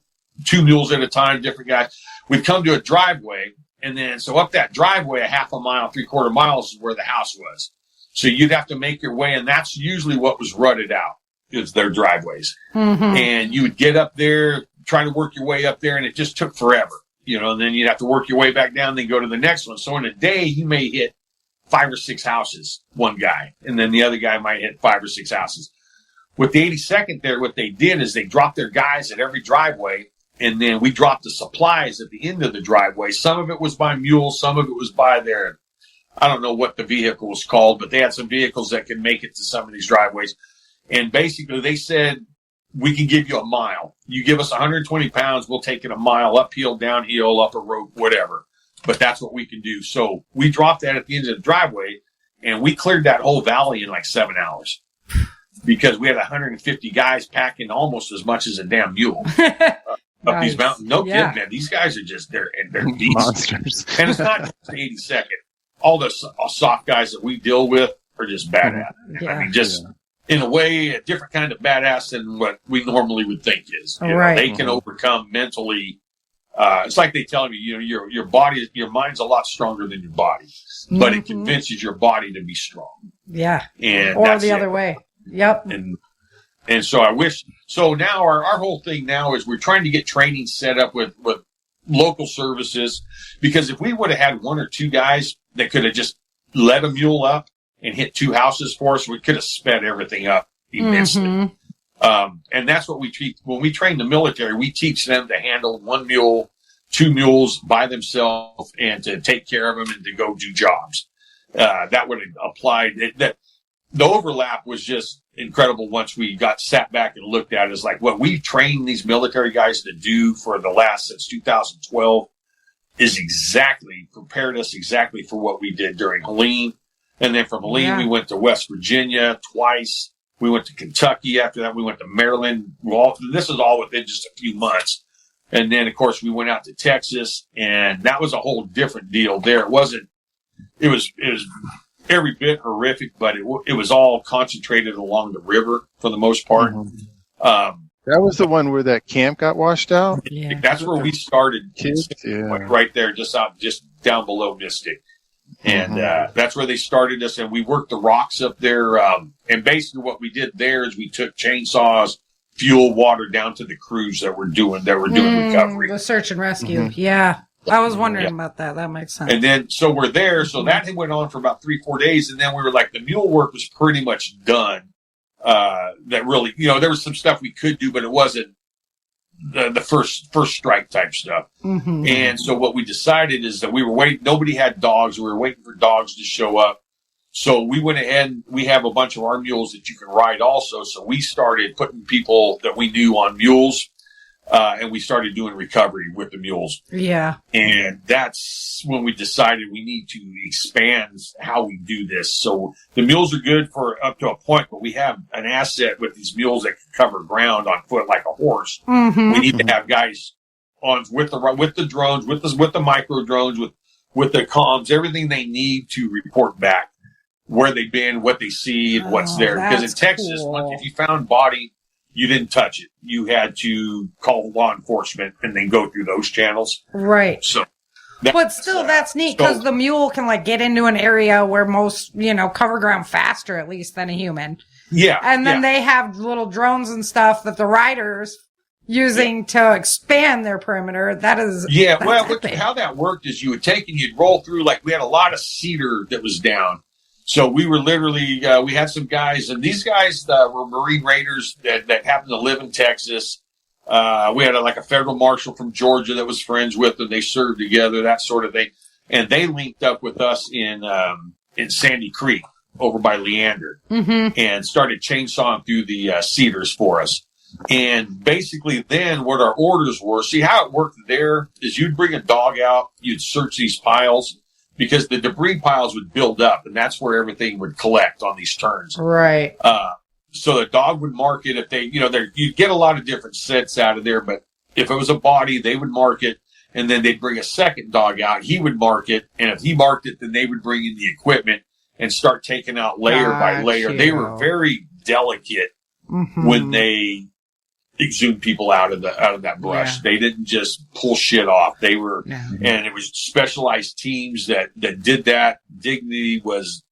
mules at a time, different guys. We'd come to a driveway, and then so up that driveway, a half a mile, 3/4 miles is where the house was. So you'd have to make your way, and that's usually what was rutted out, is their driveways. And you would get up there, try to work your way up there, and it just took forever. You know, and then you'd have to work your way back down, then go to the next one. So in a day, you may hit 5 or 6 houses, one guy, and then the other guy might hit 5 or 6 houses. With the 82nd there, what they did is they dropped their guys at every driveway, and then we dropped the supplies at the end of the driveway. Some of it was by mule, some of it was by their, I don't know what the vehicle was called, but they had some vehicles that could make it to some of these driveways. And basically they said, "We can give you a mile. You give us 120 pounds, we'll take it a mile, uphill, downhill, up a rope, whatever. But that's what we can do." So we dropped that at the end of the driveway, and we cleared that whole valley in like 7 hours because we had 150 guys packing almost as much as a damn mule. up these mountains. No Yeah. kidding, man. These guys are just, they're beasts. Monsters. And it's not just the 82nd. All the soft guys that we deal with are just badass. Yeah. I mean, just in a way, a different kind of badass than what we normally would think is. You know, Right. they can overcome mentally. It's like they tell me, you know, your body, your mind's a lot stronger than your body, but it convinces your body to be strong. Yeah. And Or that's the it. other way. Yep. And so I wish, so now our whole thing now is we're trying to get training set up with local services, because if we would have had one or two guys that could have just led a mule up and hit 2 houses for us, we could have sped everything up immensely. And that's what we treat when we train the military. We teach them to handle 1 mule, 2 mules by themselves, and to take care of them and to go do jobs. That would have applied. That the overlap was just incredible once we got sat back and looked at it. It's like what we've trained these military guys to do for the last since 2012 is exactly prepared us exactly for what we did during Helene. And then from Helene, we went to West Virginia twice. We went to Kentucky. After that, we went to Maryland. This is all within just a few months. And then, of course, we went out to Texas, and that was a whole different deal there. It was every bit horrific, but it was all concentrated along the river for the most part. That was the one where that camp got washed out? Yeah. That's where we started. Kids? Yeah. Right there, just down below Mystic. And that's where they started us, and we worked the rocks up there. And basically what we did there is we took chainsaws, fuel, water down to the crews that were doing recovery. The search and rescue. Yeah. I was wondering about that. That makes sense. And then, so we're there. So that went on for about 3-4 days. And then we were like, the mule work was pretty much done. That really, you know, there was some stuff we could do, but it wasn't the first strike type stuff. And so what we decided is that we were waiting. Nobody had dogs. We were waiting for dogs to show up. So we went ahead and we have a bunch of our mules that you can ride also. So we started putting people that we knew on mules. And we started doing recovery with the mules. Yeah. And that's when we decided we need to expand how we do this. So the mules are good for up to a point, but we have an asset with these mules that can cover ground on foot like a horse. We need to have guys on with the drones, with the micro drones, with the comms, everything they need to report back where they've been, what they see, and what's there. Because in Texas, if you found body, you didn't touch it. You had to call law enforcement and then go through those channels. Right. So, but still, that's neat because the mule can like get into an area where most, cover ground faster at least than a human. Yeah. And then they have little drones and stuff that the riders using to expand their perimeter. That's how that worked is you would take and you'd roll through, like we had a lot of cedar that was down. So we were literally, we had some guys, and these guys were Marine Raiders that happened to live in Texas. We had a federal marshal from Georgia that was friends with them. They served together, that sort of thing. And they linked up with us in Sandy Creek over by Leander and started chainsawing through the cedars for us. And basically then what our orders were, see how it worked there is you'd bring a dog out, you'd search these piles, because the debris piles would build up, and that's where everything would collect on these turns. Right. So the dog would mark it if they, you'd get a lot of different sets out of there, but if it was a body, they would mark it, and then they'd bring a second dog out. He would mark it, and if he marked it, then they would bring in the equipment and start taking out layer by layer. They were very delicate when they exhumed people out of that brush. They didn't just pull shit off. They were, and it was specialized teams that did that. Dignity was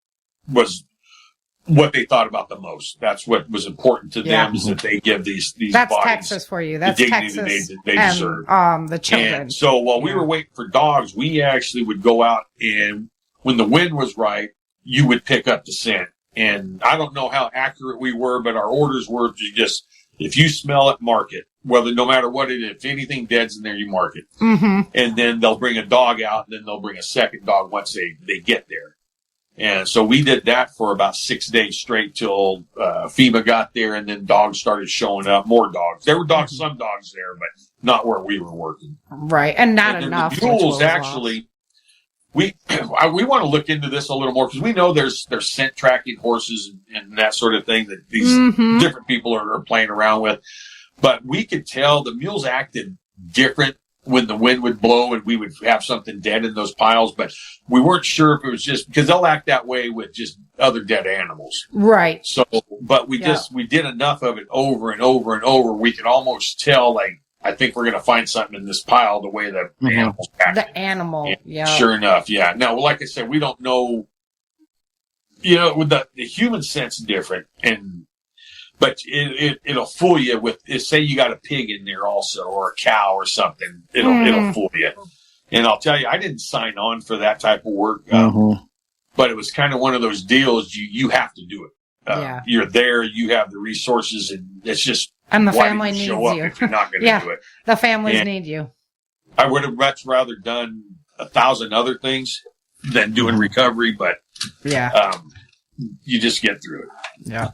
what they thought about the most. That's what was important to them is that they give these That's bodies Texas for you. That's the dignity Texas that they deserve. The children. And so while we were waiting for dogs, we actually would go out, and when the wind was right, you would pick up the scent. And I don't know how accurate we were, but our orders were to just, if you smell it, mark it. No matter what it is, if anything dead's in there, you mark it. And then they'll bring a dog out, and then they'll bring a second dog once they get there. And so we did that for about 6 days straight till FEMA got there, and then dogs started showing up. More dogs. There were some dogs there, but not where we were working. Right, and not enough. The mules actually. We want to look into this a little more because we know there's scent tracking horses and that sort of thing that these different people are playing around with. But we could tell the mules acted different when the wind would blow and we would have something dead in those piles, but we weren't sure if it was just because they'll act that way with just other dead animals. Right. So, but we did enough of it over and over and over. We could almost tell, like, I think we're going to find something in this pile the way the animals act. The animal. Yeah. Sure enough. Yeah. Now, like I said, we don't know, with the human sense different but it'll fool you with, say you got a pig in there also, or a cow or something. It'll fool you. And I'll tell you, I didn't sign on for that type of work. But it was kind of one of those deals you have to do it. You're there, you have the resources, and it's just, and the why family did you needs show up you if you're not going to do it. The families need you. I would have much rather done 1,000 other things than doing recovery, but you just get through it. Yeah.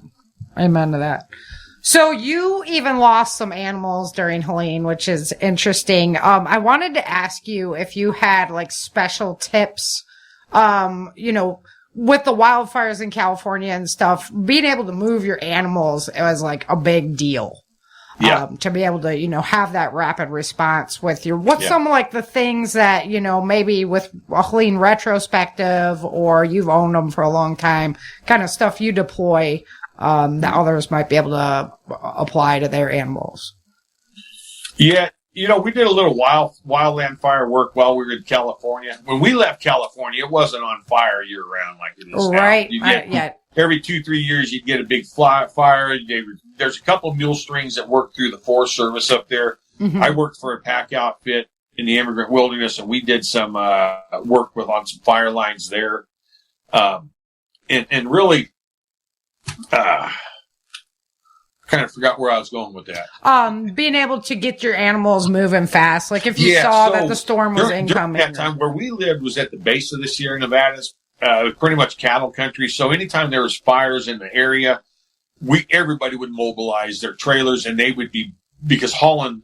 Amen to that. So you even lost some animals during Helene, which is interesting. I wanted to ask you if you had like special tips, with the wildfires in California and stuff, being able to move your animals was like a big deal. Yeah. To be able to, have that rapid response with what's some like the things that, maybe with a Helene retrospective or you've owned them for a long time, kind of stuff you deploy, that others might be able to apply to their animals. Yeah. We did a little wildland fire work while we were in California. When we left California, it wasn't on fire year round like it is now. Right. Every 2-3 years, you'd get a big fire. There's a couple of mule strings that work through the Forest Service up there. Mm-hmm. I worked for a pack outfit in the immigrant wilderness, and we did some work on some fire lines there. And really, kind of forgot where I was going with that. Being able to get your animals moving fast. Like if you saw that the storm was incoming. That time where we lived was at the base of the Sierra Nevadas. Pretty much cattle country. So anytime there was fires in the area, everybody would mobilize their trailers, and they would be, because hauling,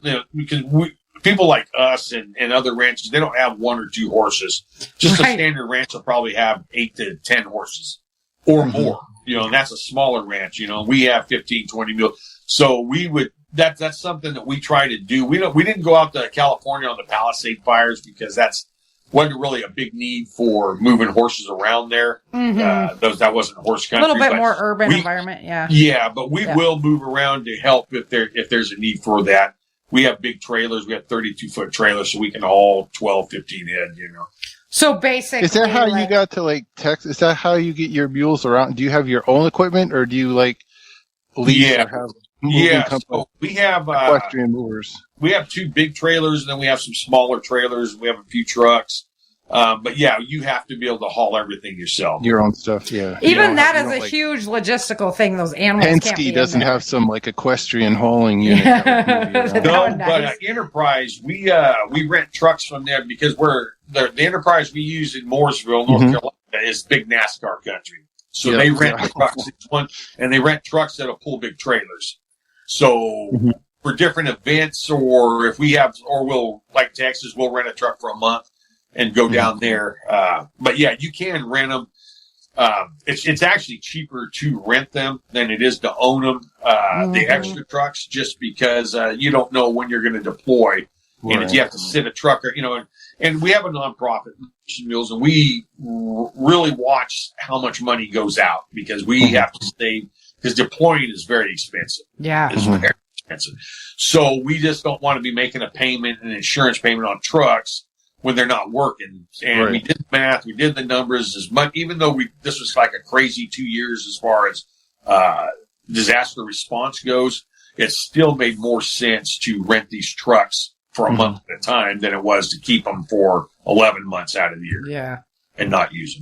people like us and other ranches, they don't have 1 or 2 horses. Just a standard ranch will probably have 8 to 10 horses or more. And that's a smaller ranch. We have 15, 20 mules. So that's something that we try to do. We didn't go out to California on the Palisade fires because wasn't really a big need for moving horses around there. Mm-hmm. That wasn't horse country. A little bit more urban environment, yeah. Yeah, but we will move around to help if there's a need for that. We have big trailers. We have 32-foot trailers, so we can haul 12, 15 head, So basically... Is that how you got to, Texas? Is that how you get your mules around? Do you have your own equipment, or do you, lease or have... So we have equestrian movers. We have 2 big trailers, and then we have some smaller trailers. We have a few trucks. But you have to be able to haul everything yourself. Your own stuff, yeah. Even that is a huge logistical thing. Those animals Penske doesn't have some equestrian hauling unit. No, but Enterprise, we rent trucks from them because the Enterprise we use in Mooresville, North Carolina, is big NASCAR country. So they rent trucks, and they rent trucks that'll pull big trailers. So for different events, or if we have, or we'll, like Texas, we'll rent a truck for a month and go down there. But you can rent them. It's actually cheaper to rent them than it is to own them. The extra trucks, just because you don't know when you're going to deploy. Right. And if you have to sit a truck, and we have a nonprofit, Mission Mules, and we really watch how much money goes out because we have to save, because deploying is very expensive. Yeah. It's very expensive. So we just don't want to be making an insurance payment on trucks when they're not working. And we did the math, we did the numbers as much, even though this was like a crazy 2 years as far as disaster response goes, it still made more sense to rent these trucks for a month at a time than it was to keep them for 11 months out of the year. Yeah. And not use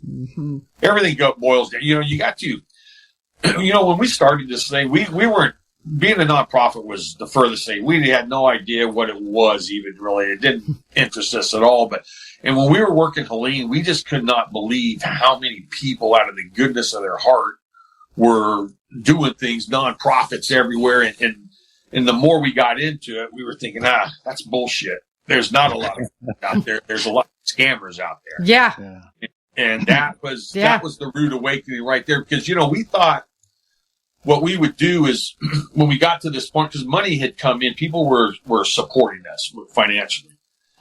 them. Everything boils down. You got to, when we started this thing, we weren't, being a nonprofit was the furthest thing. We had no idea what it was even really. It didn't interest us at all. And when we were working Helene, we just could not believe how many people out of the goodness of their heart were doing things, nonprofits everywhere. And the more we got into it, we were thinking, that's bullshit. There's not a lot of out there. There's a lot of scammers out there. Yeah. And that was the rude awakening right there, because, we thought, what we would do is when we got to this point, because money had come in, people were supporting us financially.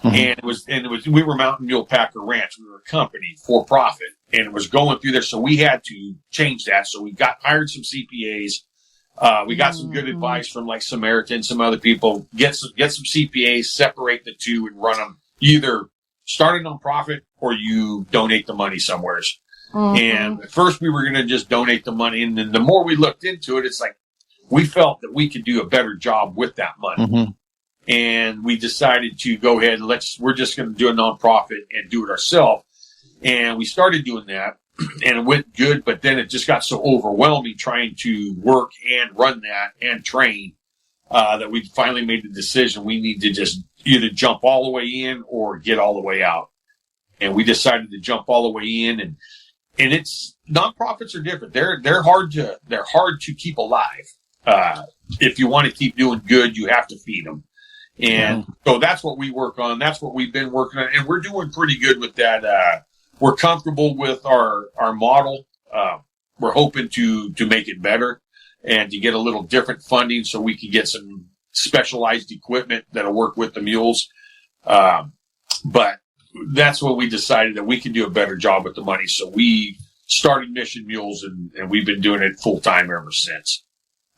And it was, we were Mountain Mule Packer Ranch. We were a company for profit, and it was going through there. So we had to change that. So we hired some CPAs. We got some good advice from like Samaritan, some other people. Get some CPAs, separate the two, and run them. You either start a nonprofit or you donate the money somewheres. And at first we were going to just donate the money, and then the more we looked into it, it's like we felt that we could do a better job with that money. And we decided to go ahead and we're just going to do a nonprofit and do it ourselves. And we started doing that, and it went good, but then it just got so overwhelming trying to work and run that and train, that we finally made the decision we need to just either jump all the way in or get all the way out. And we decided to jump all the way in, and it's, nonprofits are different. They're hard to keep alive. If you want to keep doing good, you have to feed them. And so that's what we work on. That's what we've been working on. And we're doing pretty good with that. We're comfortable with our model. We're hoping to make it better and to get a little different funding so we can get some specialized equipment that'll work with the mules. But that's what we decided, that we can do a better job with the money. So we started Mission Mules, and we've been doing it full time ever since.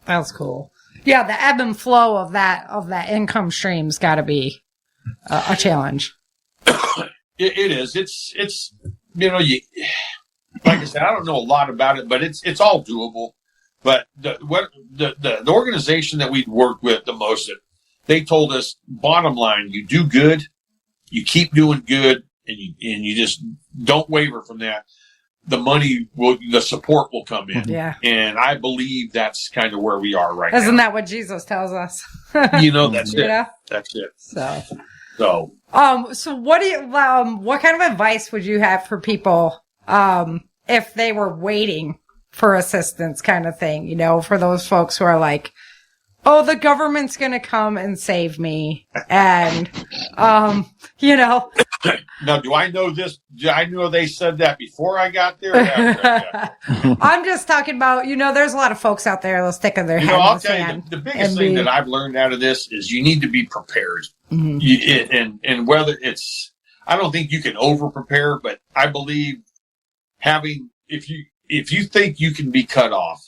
That's cool. Yeah, the ebb and flow of that income stream's got to be a challenge. It is. It's like I said, I don't know a lot about it, but it's all doable. But the organization that we worked with the most, they told us, bottom line, you do good, you keep doing good, and you just don't waver from that. The support will come in. Yeah. And I believe that's kind of where we are right now. Isn't that what Jesus tells us? That's it. Know? That's it. So what do you, what kind of advice would you have for people, if they were waiting for assistance kind of thing, for those folks who are like, oh, the government's going to come and save me. And, Now, do I know this? Do I know they said that before I got there? Or after I got there? I'm just talking about, there's a lot of folks out there that'll stick in their head. I'll tell you, the biggest thing that I've learned out of this is you need to be prepared. And whether it's, I don't think you can over prepare, but I believe if you think you can be cut off,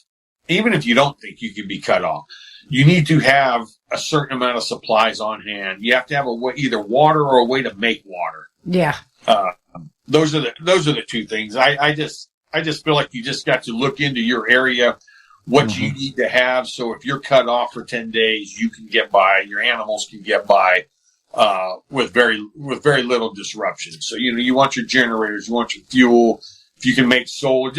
even if you don't think you can be cut off, you need to have a certain amount of supplies on hand. You have to have either water or a way to make water. Yeah. Those are the two things. I just feel like you just got to look into your area, what you need to have. So if you're cut off for 10 days, you can get by, your animals can get by, with very little disruption. So, you want your generators, you want your fuel. If you can make solar,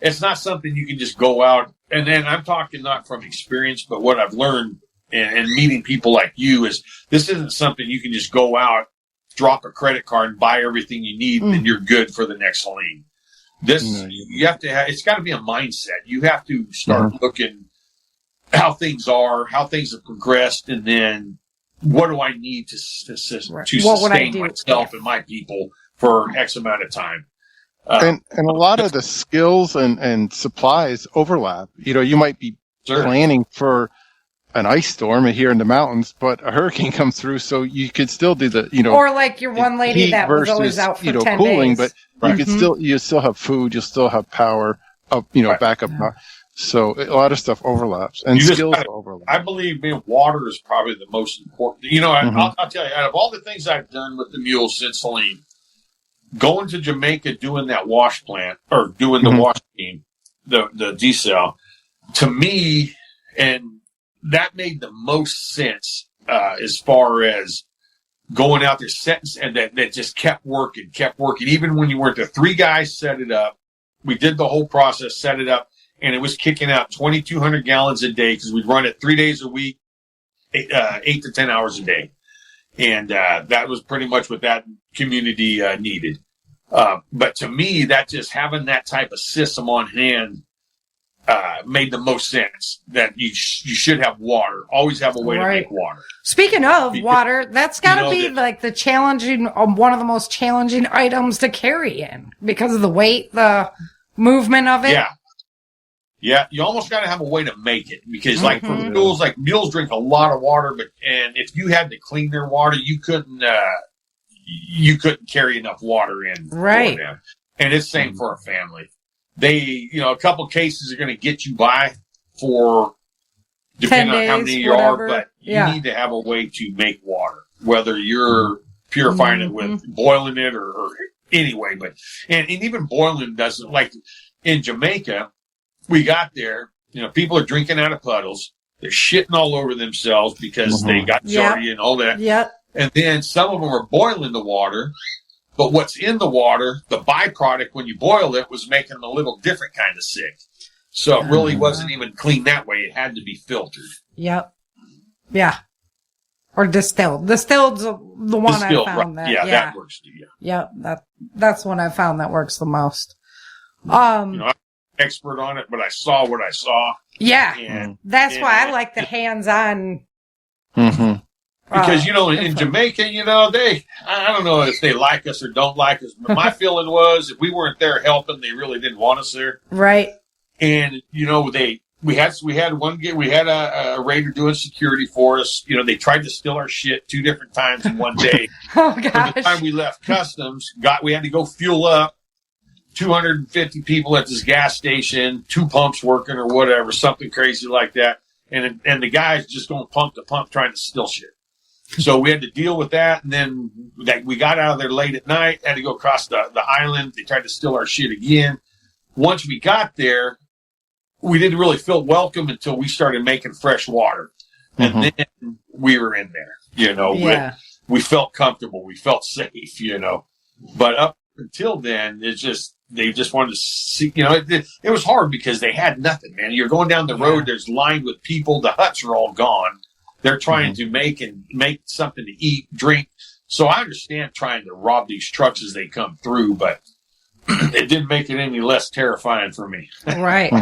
it's not something you can just go out. And then I'm talking not from experience, but what I've learned and meeting people like you is this isn't something you can just go out, drop a credit card and buy everything you need and you're good for the next Helene. You have to have, it's got to be a mindset. You have to start looking how things have progressed, and then what do I need to sustain myself and my people for X amount of time. And a lot of the skills and supplies overlap. You might be planning for an ice storm here in the mountains, but a hurricane comes through, so you could still do or like your one lady that was always out for 10 cooling, days. But you could still have food, you'll still have power, backup power. So a lot of stuff overlaps, and skills overlap. I believe water is probably the most important. I'll tell you, out of all the things I've done with the mules since Helene, going to Jamaica, doing that wash plant, or doing the wash team, the decel, to me, and that made the most sense, as far as going out there, and that just kept working. Even when you weren't there, 3 guys set it up. We did the whole process, set it up, and it was kicking out 2,200 gallons a day because we'd run it 3 days a week, 8 to 10 hours a day. And that was pretty much what that community needed. But to me, that just having that type of system on hand made the most sense. That you should have water. Always have a way to make water. Speaking of water, that's got to be like the challenging, one of the most challenging items to carry in because of the weight, the movement of it. Yeah, you almost got to have a way to make it because, like for mules, drink a lot of water, and if you had to clean their water, you couldn't carry enough water in right. for them. And it's the same for a family. They, a couple cases are going to get you by for depending on how many you are, but you need to have a way to make water, whether you're purifying it with boiling it or anyway. But and even boiling doesn't, like in Jamaica. We got there, people are drinking out of puddles. They're shitting all over themselves because they got giardia and all that. Yep. And then some of them are boiling the water, but what's in the water, the byproduct when you boil it, was making them a little different kind of sick. So it really wasn't even clean that way. It had to be filtered. Yep. Yeah. Or distilled. Distilled's the one I found. Right. That works too. Yeah. Yep. That's one I found that works the most. Expert on it, but I saw what I saw. Yeah, that's why I like the hands-on. Because in Jamaica, I don't know if they like us or don't like us. But my feeling was if we weren't there helping, they really didn't want us there. Right. And we had a raider doing security for us. They tried to steal our shit 2 different times in one day. Oh gosh! By the time we left customs, we had to go fuel up. 250 people at this gas station, 2 pumps working or whatever, something crazy like that. And the guys just going pump to pump trying to steal shit. So we had to deal with that. And then we got out of there late at night, had to go across the island. They tried to steal our shit again. Once we got there, we didn't really feel welcome until we started making fresh water. And then we were in there, we felt comfortable. We felt safe, but up until then, they just wanted to see, it was hard because they had nothing, man. You're going down the road, there's lined with people, the huts are all gone. They're trying to make something to eat, drink. So I understand trying to rob these trucks as they come through, but it didn't make it any less terrifying for me. Right.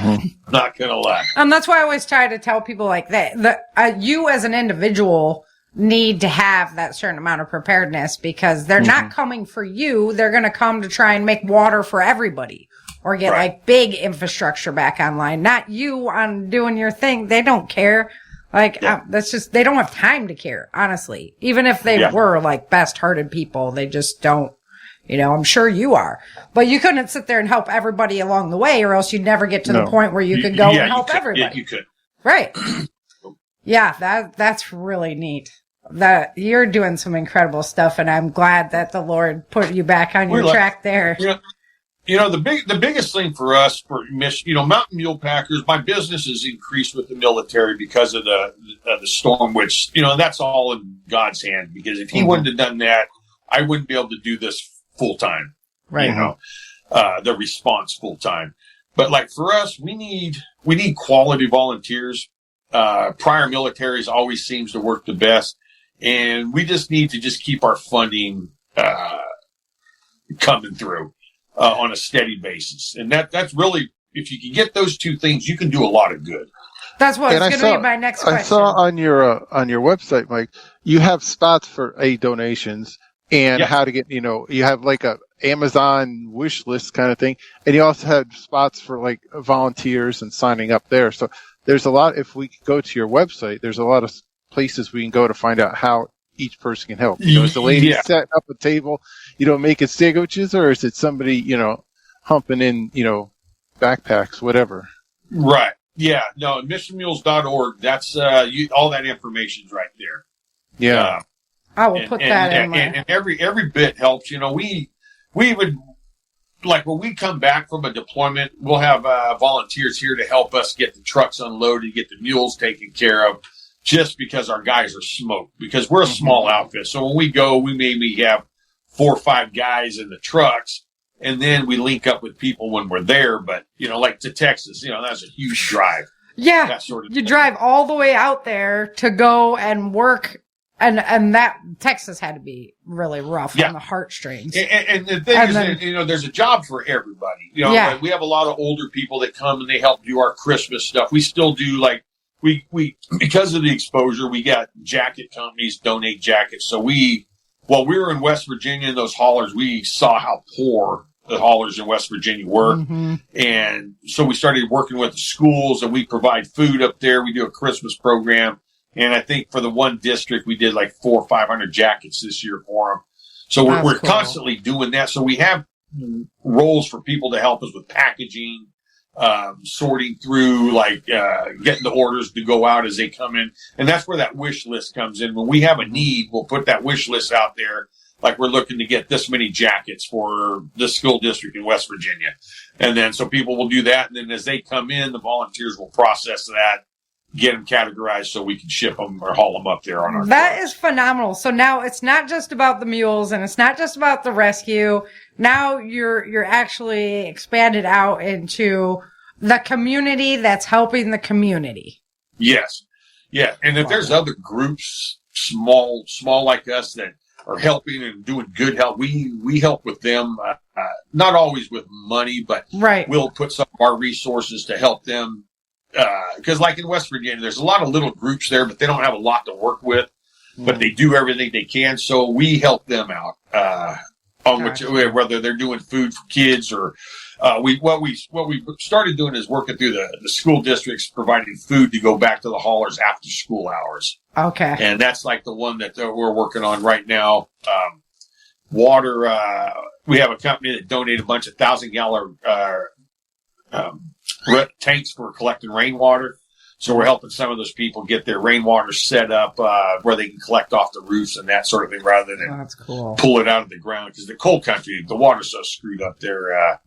Not gonna lie. And that's why I always try to tell people like that, you as an individual need to have that certain amount of preparedness because they're not coming for you. They're going to come to try and make water for everybody or get like big infrastructure back online. Not you on doing your thing. They don't care. That's just, they don't have time to care, honestly. Even if they were like best hearted people, they just don't, I'm sure you are, but you couldn't sit there and help everybody along the way or else you'd never get to the point where you could go and help everybody. Yeah, you could. Right. Yeah, that's really neat. That you're doing some incredible stuff, and I'm glad that the Lord put you back on your track there. The biggest thing for us for Mountain Mule Packers, my business has increased with the military because of the storm, which that's all in God's hand. Because if He wouldn't have done that, I wouldn't be able to do this full time. Right. The response full time. But like for us, we need quality volunteers. Prior militaries always seems to work the best. And we just need to keep our funding coming through on a steady basis. And that's really, if you can get those 2 things, you can do a lot of good. That's what's going to be my next question. I saw on your website, Mike, you have spots for aid donations and how to get, you have like a Amazon wish list kind of thing. And you also have spots for like volunteers and signing up there. So there's a lot, if we go to your website, there's a lot of places we can go to find out how each person can help. Is the lady setting up a table, making sandwiches, or is it somebody, humping in, backpacks, whatever? Right. Yeah. No, missionmules.org. That's, all that information's right there. Yeah. I will put that in there. And every bit helps. We would, like when we come back from a deployment, we'll have volunteers here to help us get the trucks unloaded, get the mules taken care of. Just because our guys are smoked, because we're a small outfit. So when we go, we maybe have 4 or 5 guys in the trucks, and then we link up with people when we're there. But, like to Texas, that's a huge drive. Yeah. That sort of you thing. Drive all the way out there to go and work. And that Texas had to be really rough on the heartstrings. And the thing is, there's a job for everybody. Like we have a lot of older people that come and they help do our Christmas stuff. We still do we because of the exposure, we got jacket companies donate jackets. So while we were in West Virginia in those haulers, we saw how poor the haulers in West Virginia work. Mm-hmm. And so we started working with the schools, and we provide food up there. We do a Christmas program. And I think for the one district, we did like 400 or 500 jackets this year for them. So we're cool. constantly doing that. So we have roles for people to help us with packaging, sorting through, like getting the orders to go out as they come in. And that's where that wish list comes in. When we have a need, we'll put that wish list out there. Like, we're looking to get this many jackets for this school district in West Virginia. And then so people will do that. And then as they come in, the volunteers will process that, get them categorized so we can ship them or haul them up there on our That trucks. is phenomenal. So now it's not just about the mules, and it's not just about the rescue. Now you're actually expanded out into the community that's helping the community. Yes. Yeah. And if there's other groups, small like us, that are helping and doing good help, we help with them, not always with money, but Right. we'll put some of our resources to help them. Because like in West Virginia, there's a lot of little groups there, but they don't have a lot to work with, but they do everything they can. So we help them out, whether they're doing food for kids or, what we started doing is working through the school districts, providing food to go back to the haulers after school hours. Okay. And that's like the one that we're working on right now. Water, we have a company that donated a bunch of 1,000-gallon, tanks for collecting rainwater. So we're helping some of those people get their rainwater set up, where they can collect off the roofs and that sort of thing, rather than That's cool. pull it out of the ground. Because the cold country, the water's so screwed up there,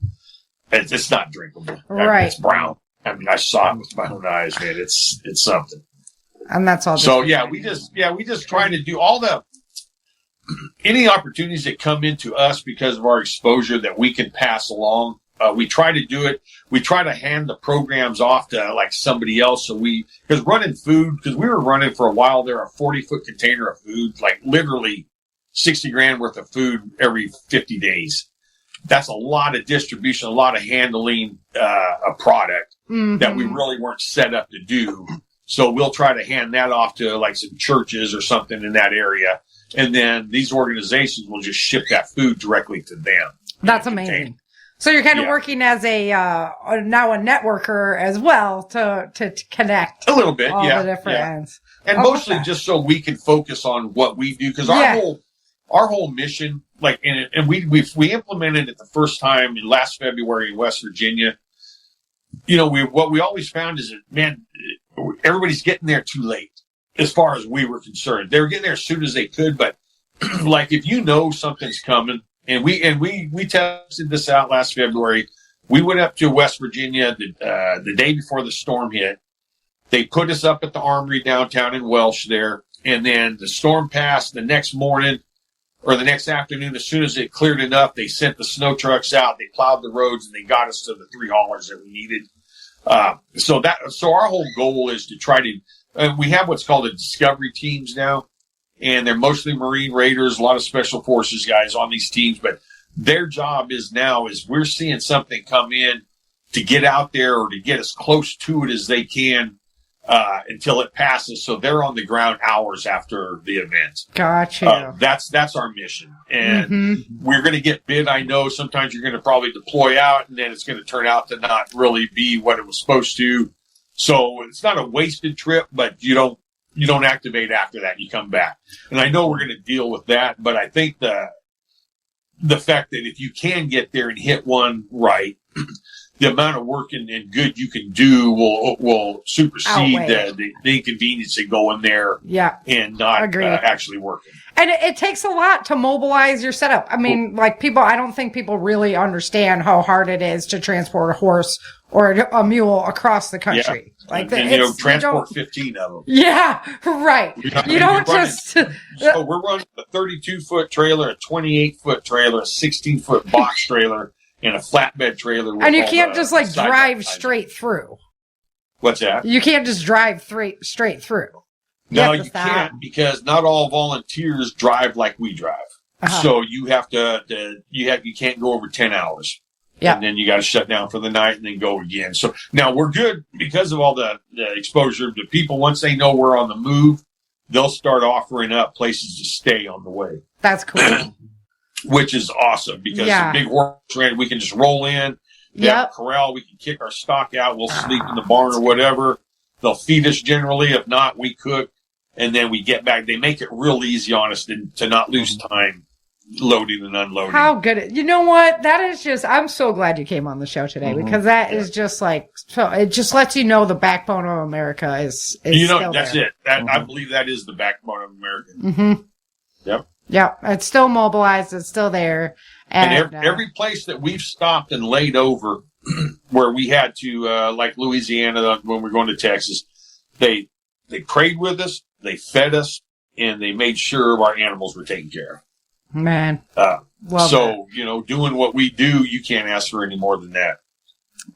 it's not drinkable. I mean, Right. it's brown. I mean, I saw it with my own eyes, man. It's something. And that's all. So we just try to do all any opportunities that come into us because of our exposure that we can pass along. We try to do it. We try to hand the programs off to like somebody else. So because running food, because we were running for a while there, a 40-foot container of food, like literally 60 grand worth of food every 50 days. That's a lot of distribution, a lot of handling, a product that we really weren't set up to do. So we'll try to hand that off to like some churches or something in that area. And then these organizations will just ship that food directly to them. That's amazing. So you're kind of working as now a networker as well to connect a little bit, all the different ends. And mostly just so we can focus on what we do, because our whole mission, like, and we implemented it the first time in last February in West Virginia. You know, what we always found is that, man, everybody's getting there too late as far as we were concerned. They were getting there as soon as they could, but like, if you know something's coming, and we tested this out last February. We went up to West Virginia the day before the storm hit. They put us up at the Armory downtown in Welsh there, and then the storm passed the next morning or the next afternoon. As soon as it cleared enough, they sent the snow trucks out. They plowed the roads, and they got us to the 3 haulers that we needed. So our whole goal is to try to. We have what's called the discovery teams now. And they're mostly Marine Raiders, a lot of Special Forces guys on these teams. But their job is we're seeing something come in to get out there or to get as close to it as they can until it passes. So they're on the ground hours after the event. Gotcha. That's our mission. And we're going to get bid. I know sometimes you're going to probably deploy out, and then it's going to turn out to not really be what it was supposed to. So it's not a wasted trip, but you don't activate after that. You come back. And I know we're going to deal with that, but I think the fact that if you can get there and hit one right, the amount of work and good you can do will supersede the inconvenience of going there and not actually working. And it takes a lot to mobilize your setup. I mean, I don't think people really understand how hard it is to transport a horse or a mule across the country. Yeah. Transport 15 of them. Yeah, right. You don't just... So we're running a 32-foot trailer, a 28-foot trailer, a 16-foot box trailer, and a flatbed trailer. And you can't just drive straight through. What's that? You can't just drive straight through. No, you can't, because not all volunteers drive like we drive. So you have you can't go over 10 hours. Yeah. And then you got to shut down for the night and then go again. So now we're good because of all the exposure to people. Once they know we're on the move, they'll start offering up places to stay on the way. That's cool. which is awesome because the big horse ranch, we can just roll in. They have a corral. We can kick our stock out. We'll sleep in the barn or whatever. They'll feed us generally. If not, we cook. And then we get back. They make it real easy on us to not lose time loading and unloading. How good. You know what? That is just, I'm so glad you came on the show today because that is just like, so it just lets you know the backbone of America is still that's there. it. I believe that is the backbone of America. Mm-hmm. Yep. Yep. It's still mobilized. It's still there. And every place that we've stopped and laid over where we had to, like Louisiana, when we're going to Texas, they prayed with us, they fed us, and they made sure our animals were taken care of. Man. Doing what we do, you can't ask for any more than that.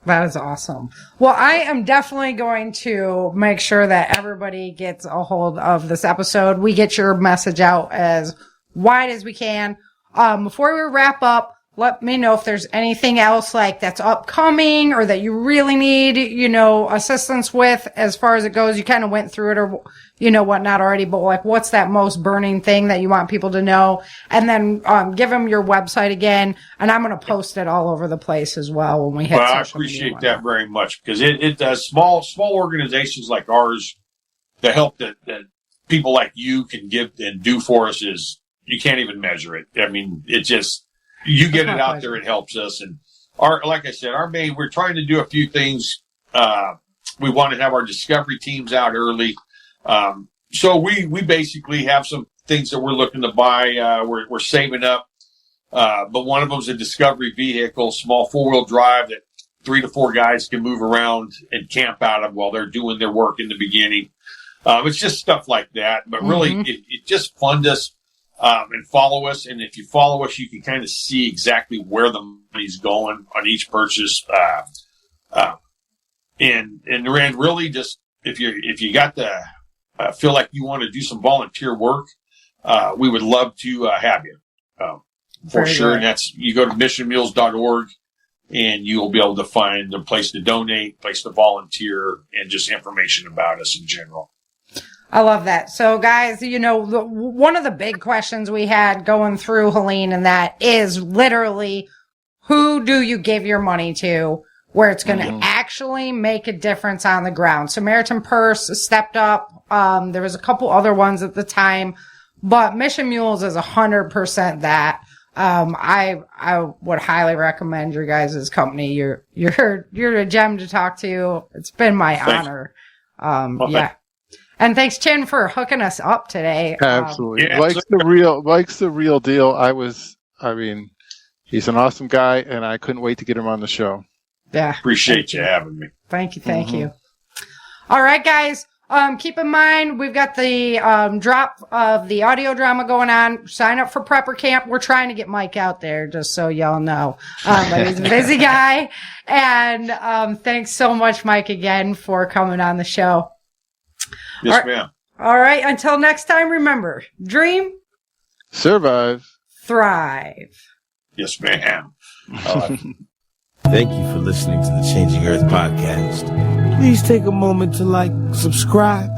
That is awesome. Well, I am definitely going to make sure that everybody gets a hold of this episode. We get your message out as wide as we can. Before we wrap up, let me know if there's anything else like that's upcoming or that you really need, assistance with as far as it goes. You kind of went through it or, whatnot already, but like what's that most burning thing that you want people to know? And then, give them your website again. And I'm going to post it all over the place as well when we hit I appreciate that very much because it does small organizations like ours, the help that people like you can give and do for us is, you can't even measure it. I mean, it just, you get it out there, it helps us. And like I said, we're trying to do a few things. We want to have our discovery teams out early. So we basically have some things that we're looking to buy. We're saving up. But one of them is a discovery vehicle, small 4-wheel drive that 3 to 4 guys can move around and camp out of while they're doing their work in the beginning. It's just stuff like that. But really, it just fund us. And follow us. And if you follow us, you can kind of see exactly where the money's going on each purchase. And really just, if you got feel like you want to do some volunteer work, we would love to, have you, for sure. Good. And that's, you go to missionmules.org and you'll be able to find a place to donate, place to volunteer, and just information about us in general. I love that. So guys, one of the big questions we had going through Helene and that is literally, who do you give your money to where it's going to actually make a difference on the ground? Samaritan Purse stepped up. There was a couple other ones at the time, but Mission Mules is 100% that. I would highly recommend your guys' company. You're a gem to talk to. It's been my honor. Yeah. And thanks, Chin, for hooking us up today. Absolutely. Mike's the real deal. He's an awesome guy, and I couldn't wait to get him on the show. Yeah. Appreciate you having me. Thank you. All right, guys. Keep in mind, we've got the drop of the audio drama going on. Sign up for Prepper Camp. We're trying to get Mike out there, just so y'all know. But he's a busy guy. And thanks so much, Mike, again, for coming on the show. Yes, ma'am. All right. Until next time, remember, dream, survive, thrive. Yes, ma'am. Thank you for listening to the Changing Earth podcast. Please take a moment to subscribe,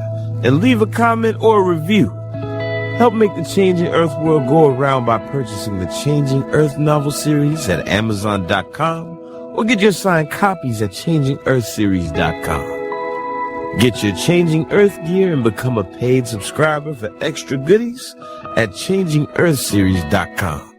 and leave a comment or a review. Help make the Changing Earth world go around by purchasing the Changing Earth novel series at Amazon.com or get your signed copies at ChangingEarthSeries.com. Get your Changing Earth gear and become a paid subscriber for extra goodies at ChangingEarthSeries.com.